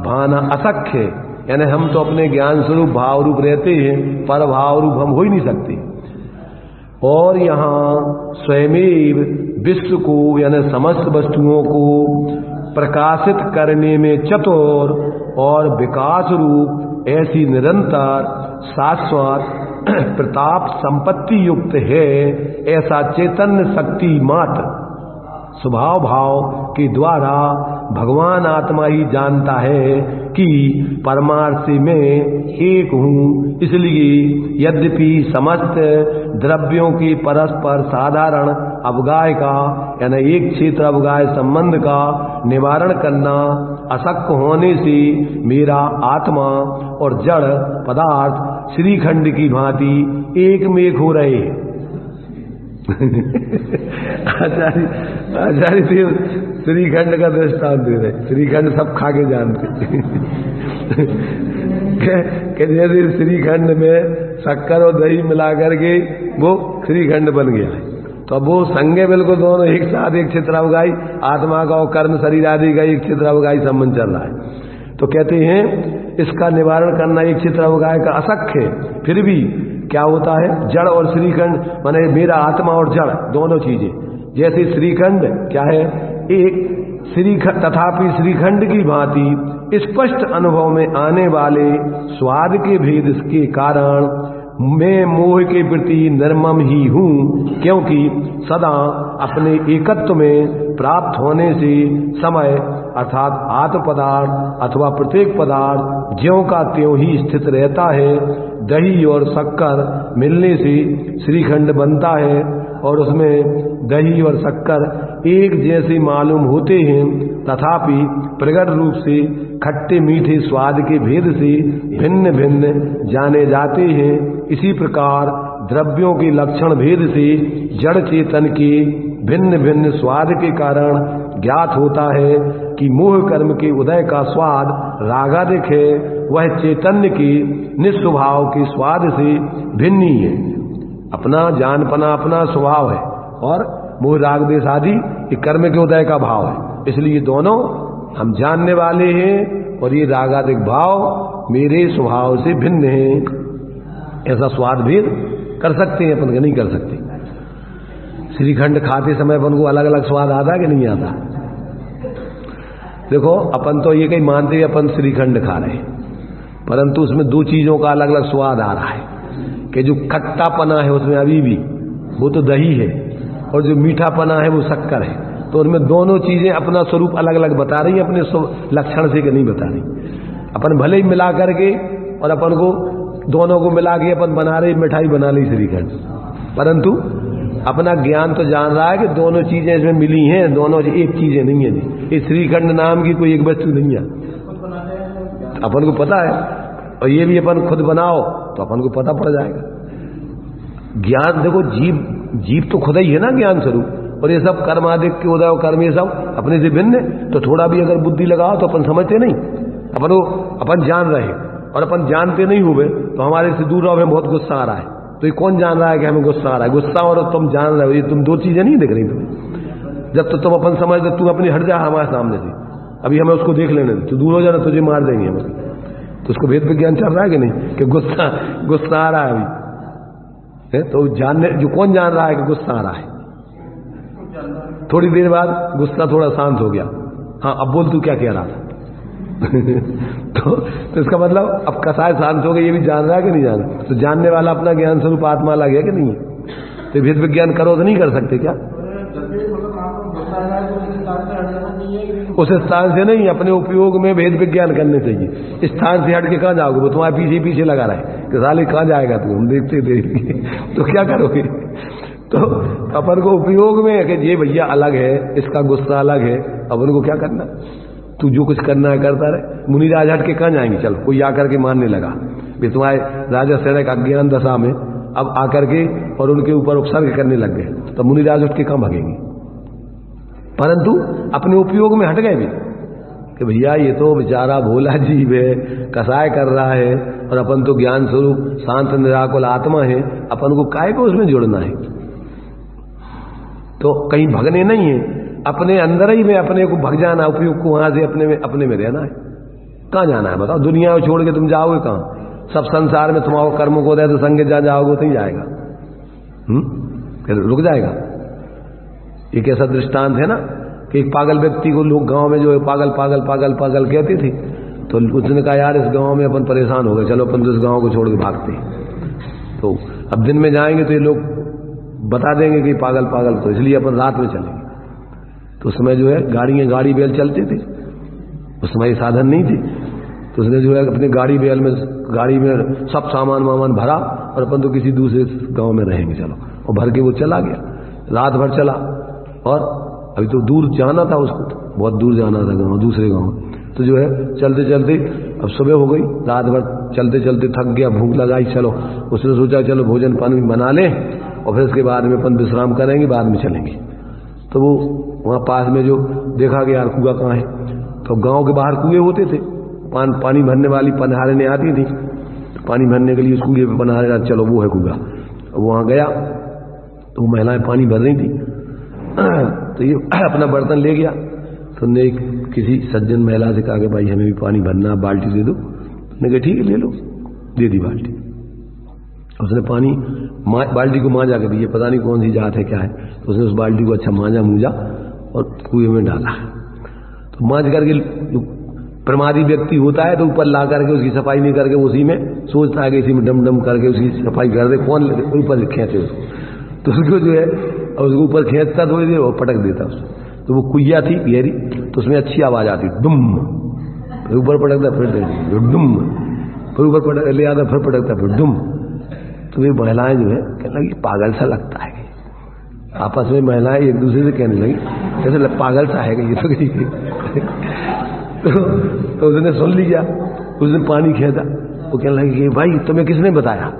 भाना अशक्य, यानी हम तो अपने ज्ञान स्वरूप भाव रूप रहते हैं, पर भाव रूप हम हो ही नहीं सकते। और यहाँ स्वयमेव विश्व को यानी समस्त वस्तुओं को प्रकाशित करने में चतुर और विकास रूप ऐसी निरंतर शाश्वत प्रताप संपत्ति युक्त है, ऐसा चैतन्य शक्ति मात्र स्वभाव भाव के द्वारा भगवान आत्मा ही जानता है कि परमार्थ से मैं एक हूँ। इसलिए यद्यपि समस्त द्रव्यों की परस्पर साधारण अवगाह का यानी एक क्षेत्र अवगाह संबंध का निवारण करना अशक्य होने से मेरा आत्मा और जड़ पदार्थ श्रीखंड की भांति एक में एक हो रहे हैं। आचार्य देव श्रीखंड का दृष्टांत दे रहे, श्रीखंड सब खा के जानते कि जैसे श्रीखंड में शक्कर और दही मिला करके वो श्रीखंड बन गया है, तो अब वो संगे बिल्कुल दोनों एक साथ एक क्षेत्रावगाही आत्मा का और कर्म शरीर आदि का एक क्षेत्रावगाही संबंध चल रहा है। तो कहते हैं इसका निवारण करना एक क्षेत्रावगाह का अशक्य है। फिर भी क्या होता है, जड़ और श्रीखंड माने मेरा आत्मा और जड़ दोनों चीजें जैसे श्रीखंड क्या है, एक श्रीखंड, तथापि श्रीखंड की भांति स्पष्ट अनुभव में आने वाले स्वाद के भेद के कारण मैं मोह के प्रति निर्मम ही हूँ, क्योंकि सदा अपने एकत्व में प्राप्त होने से समय अर्थात आत्म पदार्थ अथवा प्रत्येक पदार्थ ज्यों का त्यों ही स्थित रहता है। दही और शक्कर मिलने से श्रीखंड बनता है और उसमें दही और शक्कर एक जैसे मालूम होते हैं, तथापि प्रगट रूप से खट्टे मीठे स्वाद के भेद से भिन्न भिन्न जाने जाते हैं। इसी प्रकार द्रव्यों के लक्षण भेद से जड़ चेतन के भिन्न भिन्न स्वाद के कारण ज्ञात होता है कि मोह कर्म के उदय का स्वाद रागादिक है, वह चैतन्य के निस्वभाव के स्वाद से भिन्न ही है। अपना जानपना अपना स्वभाव है और मोह राग देश आदि ये कर्म के उदय का भाव है, इसलिए दोनों हम जानने वाले हैं और ये रागादिक भाव मेरे स्वभाव से भिन्न है। ऐसा स्वाद भेद कर सकते हैं अपन, नहीं कर सकते। श्रीखंड खाते समय अपन को अलग अलग स्वाद आता कि नहीं आता? देखो अपन तो ये कहीं मानते हैं अपन श्रीखंड खा रहे हैं, परंतु उसमें दो चीजों का अलग अलग स्वाद आ रहा है कि जो खट्टापना है उसमें अभी भी वो तो दही है और जो मीठापना है वो शक्कर है। तो उनमें दोनों चीजें अपना स्वरूप अलग अलग बता रही है, अपने लक्षण से कि नहीं बता रही। अपन भले ही मिला करके और अपन को दोनों को मिला के अपन बना रही मिठाई बना ली श्रीखंड, परंतु अपना ज्ञान तो जान रहा है कि दोनों चीजें इसमें मिली हैं, दोनों एक चीजें नहीं है। ये श्रीखंड नाम की कोई एक वस्तु नहीं है, अपन को पता है। और ये भी अपन खुद बनाओ तो अपन को पता पड़ जाएगा। ज्ञान देखो, जीव तो खुद ही है ना ज्ञान स्वरूप, और ये सब कर्म आदि के उदय कर्म ये सब अपने से भिन्न है। तो थोड़ा भी अगर बुद्धि लगाओ तो अपन समझते नहीं, अपन जान रहे और अपन जानते नहीं हुए तो हमारे से दूर रहो, हमें बहुत गुस्सा आ रहा है। तो ये कौन जान रहा है कि हमें गुस्सा आ रहा है? गुस्सा और तुम जान रहे हो, ये तुम दो चीजें नहीं दिख रही तुम्हें। जब तो तुम अपन समझ दो, तू अपनी हट जा हमारे सामने से, अभी हमें उसको देख लेने दे, तू दूर हो जाना, तुझे मार देंगे हम। तो उसको भेद विज्ञान चल रहा है कि नहीं कि गुस्सा आ रहा है अभी है? तो जानने जो कौन जान रहा है कि गुस्सा आ रहा है? थोड़ी देर बाद गुस्सा थोड़ा शांत हो गया, हाँ अब बोल तू क्या कह रहा था? तो इसका मतलब अब कसाय शांत हो गया, ये भी जान रहा है कि नहीं जान रहा? तो जानने वाला अपना ज्ञान स्वरूप आत्मा अलग है कि नहीं है? तो भेद विज्ञान करो तो नहीं कर सकते क्या? उस स्थान से नहीं, अपने उपयोग में भेद विज्ञान करने चाहिए। स्थान से हट के कहाँ जाओगे? वो तुम्हारे पीछे पीछे लगा रहा है कि साले कहाँ जाएगा तू, हम देखते देखेंगे तो क्या करोगे? तो अपन को उपयोग में कि ये भैया अलग है, इसका गुस्सा अलग है, अपन को क्या करना? तू जो कुछ करना है करता रहे। मुनिराज हट के कहाँ जाएंगे? चलो कोई आकर के मानने लगा भी तुम्हारे राजा सैनिक अज्ञान दशा में अब आकर के और उनके ऊपर उपसर्ग करने लग गए, तो मुनिराज उठ के कहाँ भागेंगे? परंतु अपने उपयोग में हट गए भी कि भैया ये तो बेचारा भोला जीव है, कसाय कर रहा है, और अपन तो ज्ञान स्वरूप शांत निराकुल आत्मा है, अपन को काय को उसमें जोड़ना है? तो कहीं भगने नहीं है, अपने अंदर ही में अपने को भग जाना, उपयोग को वहां से अपने में रहना है। कहाँ जाना है बताओ? दुनिया को छोड़ के तुम जाओगे कहाँ? सब संसार में तुम्हारे कर्मों को दे तो संग जाओगे तो ही जाएगा, फिर रुक जाएगा। एक ऐसा दृष्टांत है ना कि एक पागल व्यक्ति को लोग गांव में जो है पागल पागल पागल पागल कहते थे, तो उसने कहा यार इस गांव में अपन परेशान हो गए, चलो अपन तो इस गांव को छोड़ के भागते हैं। तो अब दिन में जाएंगे तो ये लोग बता देंगे कि पागल पागल, तो इसलिए अपन रात में चलेंगे। तो उस समय जो है गाड़ी बैल चलते थे, उस समय साधन नहीं थे, तो उसने जो है अपने गाड़ी में सब सामान वामान भरा और अपन तो किसी दूसरे गांव में रहेंगे चलो, और भर के वो चला गया। रात भर चला और अभी तो दूर जाना था उसको, बहुत दूर जाना था गाँव, दूसरे गाँव। तो जो है चलते चलते अब सुबह हो गई, रात भर चलते चलते थक गया, भूख लगाई, चलो उसने सोचा चलो भोजन पानी बना ले और फिर इसके बाद में अपन विश्राम करेंगे, बाद में चलेंगे। तो वो वहाँ पास में जो देखा कि यार कुआं कहाँ है, तो गांव के बाहर कुएं होते थे, पानी भरने वाली पनहारने आती थी, तो पानी भरने के लिए उस कुएं पर पनहारे, चलो वो है कुआं। वहाँ गया तो वो महिलाएं पानी भर रही थी, तो ये अपना बर्तन ले गया। तो उन्होंने किसी सज्जन महिला से कहा कि भाई हमें भी पानी भरना, बाल्टी दे दो। उन्होंने कहा ठीक है ले लो, दे दी बाल्टी। उसने पानी बाल्टी को मांझा कर, ये पता नहीं कौन सी जात है क्या है, तो उसने उस बाल्टी को अच्छा मांझा मूंझा और कुएं में डाला। तो मांझ करके प्रमादी व्यक्ति होता है तो ऊपर ला करके उसकी सफाई नहीं करके उसी में सोचता है कि इसी में डम डम करके उसकी सफाई कर दे, कौन ऊपर खींचे उसको, तो उसको जो है उसको ऊपर खींचता थोड़ी देर और पटक देता उसको। तो वो कुइया थी गहरी, तो उसमें अच्छी आवाज आती, डुम, फिर ऊपर पटकता, फिर डुम, फिर ऊपर पटक ले आता, फिर पटकता, फिर डुम। तो ये महिलाएं जो है कहने लगी पागल सा लगता है, आपस में महिलाएं एक दूसरे से कहने लगी जैसे पागल सा है ये तो उसने सुन लिया, उसने पानी खींचा, वो कहने लगी कि भाई तुम्हें किसने बताया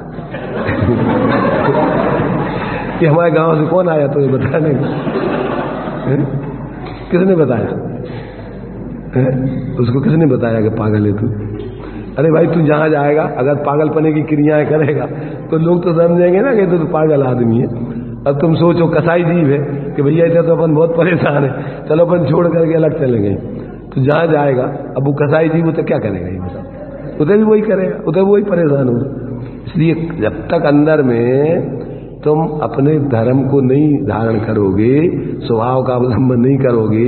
कि हमारे गांव से कौन आया तुम्हें बताने, किसने बताया, उसको किसने बताया कि पागल है तू? अरे भाई तू जहां जाएगा अगर पागलपने की क्रियाएं करेगा तो लोग तो समझेंगे ना कि तू तो पागल आदमी है। अब तुम सोचो कसाई जीव है कि भैया ऐसा तो अपन बहुत परेशान है, चलो अपन छोड़ करके अलग चलेंगे। तो जहां जाएगा अब वो कसाई जीव तो क्या करेगा ये बताओ, उधर भी वही करेगा, उधर वही परेशान होगा। इसलिए जब तक अंदर में तुम अपने धर्म को नहीं धारण करोगे, स्वभाव का अवलंबन नहीं करोगे,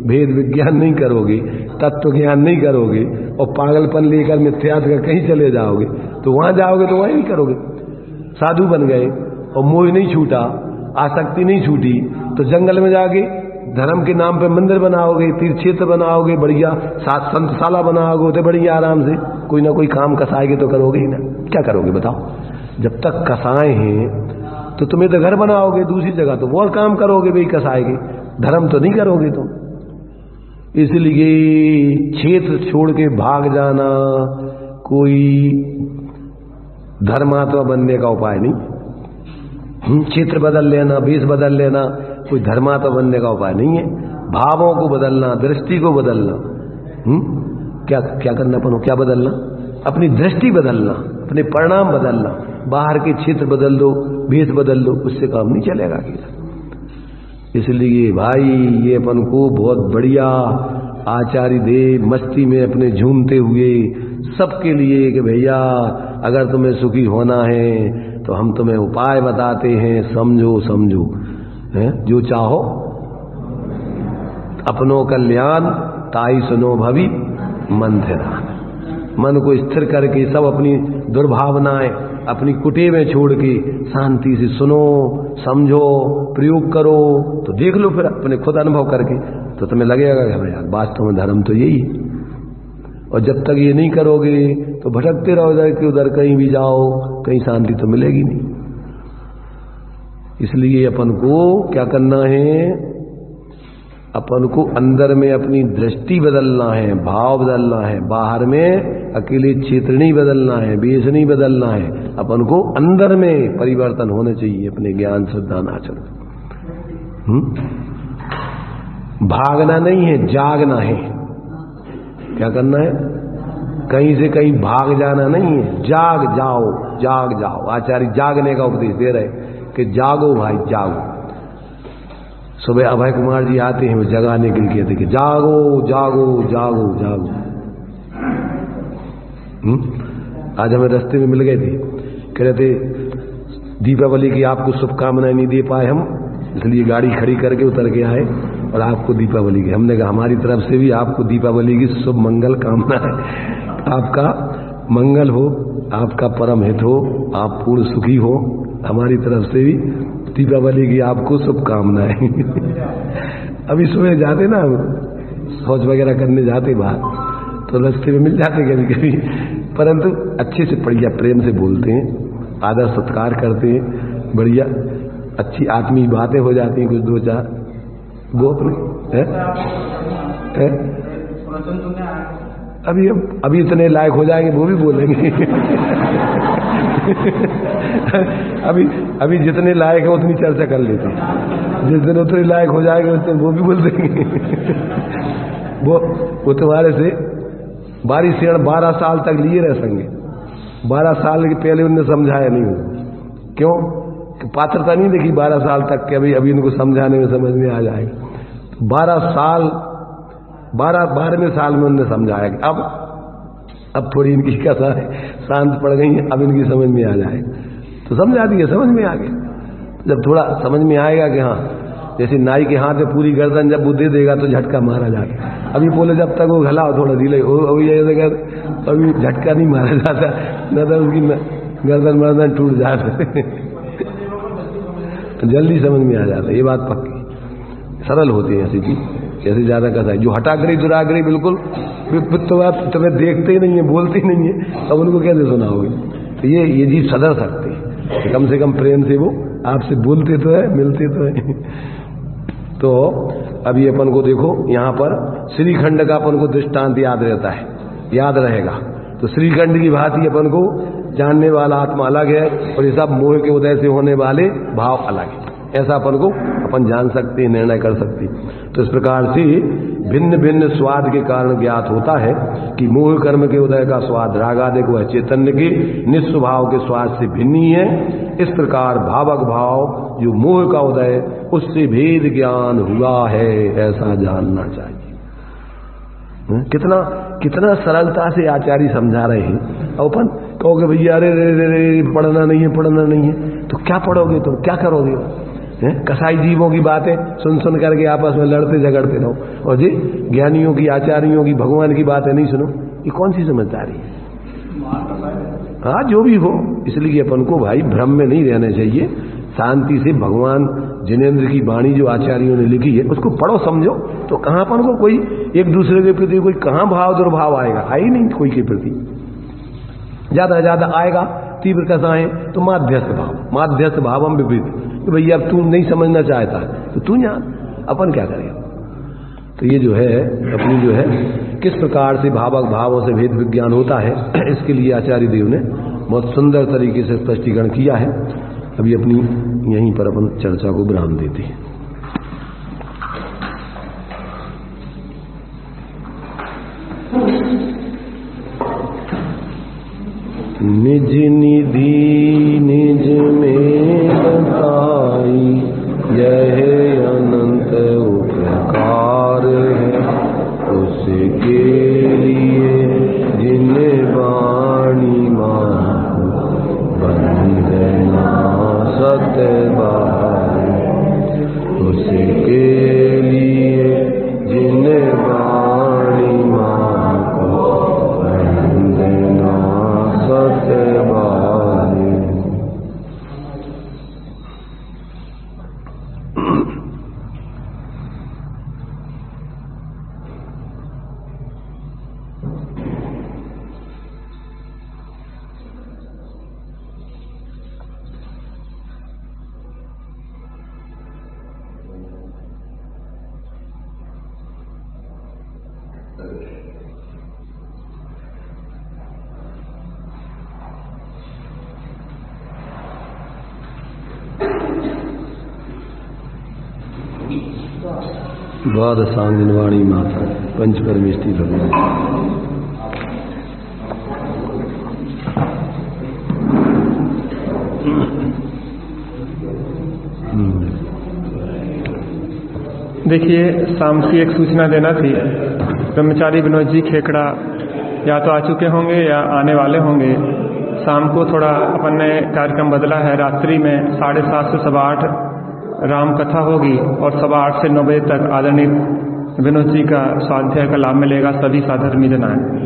भेद विज्ञान नहीं करोगे, तत्व ज्ञान नहीं करोगे और पागलपन लेकर मिथ्यात्व का कहीं चले जाओगे, तो वहां जाओगे तो वही नहीं करोगे। साधु बन गए और मोह नहीं छूटा, आसक्ति नहीं छूटी, तो जंगल में जाके धर्म के नाम पे मंदिर बनाओगे, तीर्थ क्षेत्र बनाओगे, बढ़िया संतशाला बनाओगे, तो बढ़िया आराम से कोई ना कोई काम कसाएगे तो करोगे ही ना। क्या करोगे बताओ? जब तक कसाए हैं तो तुम्हें तो घर बनाओगे, दूसरी जगह तो और काम करोगे भाई कसाएगे, धर्म तो नहीं करोगे तुम। इसलिए क्षेत्र छोड़ के भाग जाना कोई धर्मात्मा बनने का उपाय नहीं। क्षेत्र बदल लेना, वेश बदल लेना कोई धर्मात्मा बनने का उपाय नहीं है। भावों को बदलना, दृष्टि को बदलना, क्या क्या करना अपन, क्या बदलना? अपनी दृष्टि बदलना, अपने परिणाम बदलना। बाहर के क्षेत्र बदल दो, भेष बदल दो, उससे काम नहीं चलेगा। इसलिए भाई ये अपन को बहुत बढ़िया आचार्य देव मस्ती में अपने झूमते हुए सबके लिए कि भैया अगर तुम्हें सुखी होना है तो हम तुम्हें उपाय बताते हैं, समझो समझो, जो चाहो अपनो कल्याण ताई सुनो भवि मंथिरा। मन को स्थिर करके सब अपनी दुर्भावनाएं, अपनी कुटेवें छोड़ के शांति से सुनो, समझो, प्रयोग करो, तो देख लो फिर अपने खुद अनुभव करके, तो तुम्हें लगेगा कि यार वास्तव में धर्म तो यही है। और जब तक ये नहीं करोगे तो भटकते रहो इधर के उधर, कहीं भी जाओ कहीं शांति तो मिलेगी नहीं। इसलिए अपन को क्या करना है? अपन को अंदर में अपनी दृष्टि बदलना है, भाव बदलना है। बाहर में अकेले क्षेत्र नहीं बदलना है, वेश नहीं बदलना है। अपन को अंदर में परिवर्तन होने चाहिए अपने ज्ञान श्रद्धा आचरण। भागना नहीं है, जागना है। क्या करना है? कहीं से कहीं भाग जाना नहीं है, जाग जाओ, जाग जाओ। आचार्य जागने का उपदेश दे रहे कि जागो भाई जागो। सुबह अभय कुमार जी आते हैं, वो जगाने के लिए कहते कि जागो जागो जागो जागो। आज हमें रास्ते में मिल गए थे, कह रहे थे दीपावली की आपको शुभकामनाएं नहीं दे पाए हम, इसलिए गाड़ी खड़ी करके उतर के आए और आपको दीपावली की। हमने कहा हमारी तरफ से भी आपको दीपावली की शुभ मंगल कामना है, आपका मंगल हो, आपका परम हित हो, आप पूर्ण सुखी हो। हमारी तरफ से भी दीपावली की आपको शुभकामनाएं। अभी सुबह जाते ना शौच वगैरह करने जाते बाहर, तो रास्ते में मिल जाते कभी कभी, परंतु अच्छे से बढ़िया प्रेम से बोलते हैं, आदर सत्कार करते हैं, बढ़िया अच्छी आत्मीय बातें हो जाती हैं कुछ दो चार। वो अपने अभी इतने लायक हो जाएंगे वो भी बोलेंगे। अभी जितने लायक है उतनी चर्चा कर लेते हैं, जिस दिन उतने लायक हो जाएंगे उस दिन वो भी बोल देंगे। वो तुम्हारे से बारी से 12 साल तक लिए रह सकेंगे। 12 साल के पहले उन्हें समझाया नहीं हो, क्यों? कि पात्रता नहीं देखी 12 साल तक के, अभी इनको समझाने में समझ में आ जाएगा। 12 साल 12वें साल में उन्होंने समझाया कि अब थोड़ी इनकी कथा है शांत पड़ गई है, अब इनकी समझ में आ जाए। तो समझा दिया, समझ में आ गया। जब थोड़ा समझ में आएगा कि हाँ, जैसे नाई के हाथ में पूरी गर्दन जब वो दे देगा तो झटका मारा जाता। अभी बोले जब तक वो घला थोड़ा ढीले अभी झटका नहीं मारा जाता, न तो उसकी गर्दन टूट जाते। जल्दी समझ में आ जाता, ये बात पक्की। सरल होती है ऐसी चीज, जैसे ज्यादा कसा है। जो हटाग्रही दुराग्रही बिल्कुल तुम्हें देखते ही नहीं है, बोलते ही नहीं है, अब उनको कैसे सुनाओगे? तो ये जीव सदर सकती है, कम से कम प्रेम से वो आपसे बोलते तो है, मिलते तो है। तो अभी अपन को देखो यहाँ पर श्रीखंड का अपन को दृष्टांत याद रहता है, याद रहेगा। तो श्रीखंड की भांति अपन को जानने वाला आत्मा अलग है और ये सब मोह के उदय से होने वाले भाव अलग है, ऐसा अपन जान सकते हैं, निर्णय कर सकते हैं। तो इस प्रकार से भिन्न भिन्न स्वाद के कारण ज्ञात होता है कि मोह कर्म के उदय का स्वाद रागादिक वह चैतन्य के निस्वभाव के स्वाद से भिन्न ही है। इस प्रकार भावक भाव जो मोह का उदय उससे भेद ज्ञान हुआ है, ऐसा जानना चाहिए। कितना सरलता से आचार्य समझा रहे हैं। और अपन कहोगे भैया अरे पढ़ना नहीं है, तो क्या पढ़ोगे तुम, क्या करोगे? कसाई जीवों की बातें सुन करके आपस में लड़ते झगड़ते रहो, और जी ज्ञानियों की, आचार्यों की, भगवान की बातें नहीं सुनो, ये कौन सी समझदारी है? हाँ, जो भी हो, इसलिए अपन को भाई भ्रम में नहीं रहना चाहिए। शांति से भगवान जिनेंद्र की वाणी जो आचार्यों ने लिखी है उसको पढ़ो, समझो। तो कहाँ अपन को कोई एक दूसरे के प्रति कोई कहाँ भाव दुर्भाव आएगा? आई नहीं कोई के प्रति। ज्यादा आएगा तीव्र कसाएं तो माध्यस्थ भावम विपरीत, तो भैया अब तू नहीं समझना चाहता तो तू जान, अपन क्या करें? तो ये जो है अपनी जो है किस प्रकार से भावक भावों से भेद विज्ञान होता है, इसके लिए आचार्य देव ने बहुत सुंदर तरीके से स्पष्टीकरण किया है। अभी अपनी यहीं पर अपन चर्चा को विराम देते हैं। निज निधि निज में बताई, यह अनंत उपकार है उसके लिए जिन वाणी वंदना सतबार, उसके लिए जिन वाणी वंदना सतबार। द्वादशांगिनवाणी माता पंच परमेष्टि भगवान। देखिए, शाम की एक सूचना देना थी। ब्रह्मचारी विनोद जी खेकड़ा या तो आ चुके होंगे या आने वाले होंगे। शाम को थोड़ा अपन ने कार्यक्रम बदला है, रात्रि में 7:30 से 8:15 राम कथा होगी और 8:15 से 9 बजे तक आदरणीय विनोद जी का स्वाध्याय का लाभ मिलेगा। सभी साधर्मी जन आए।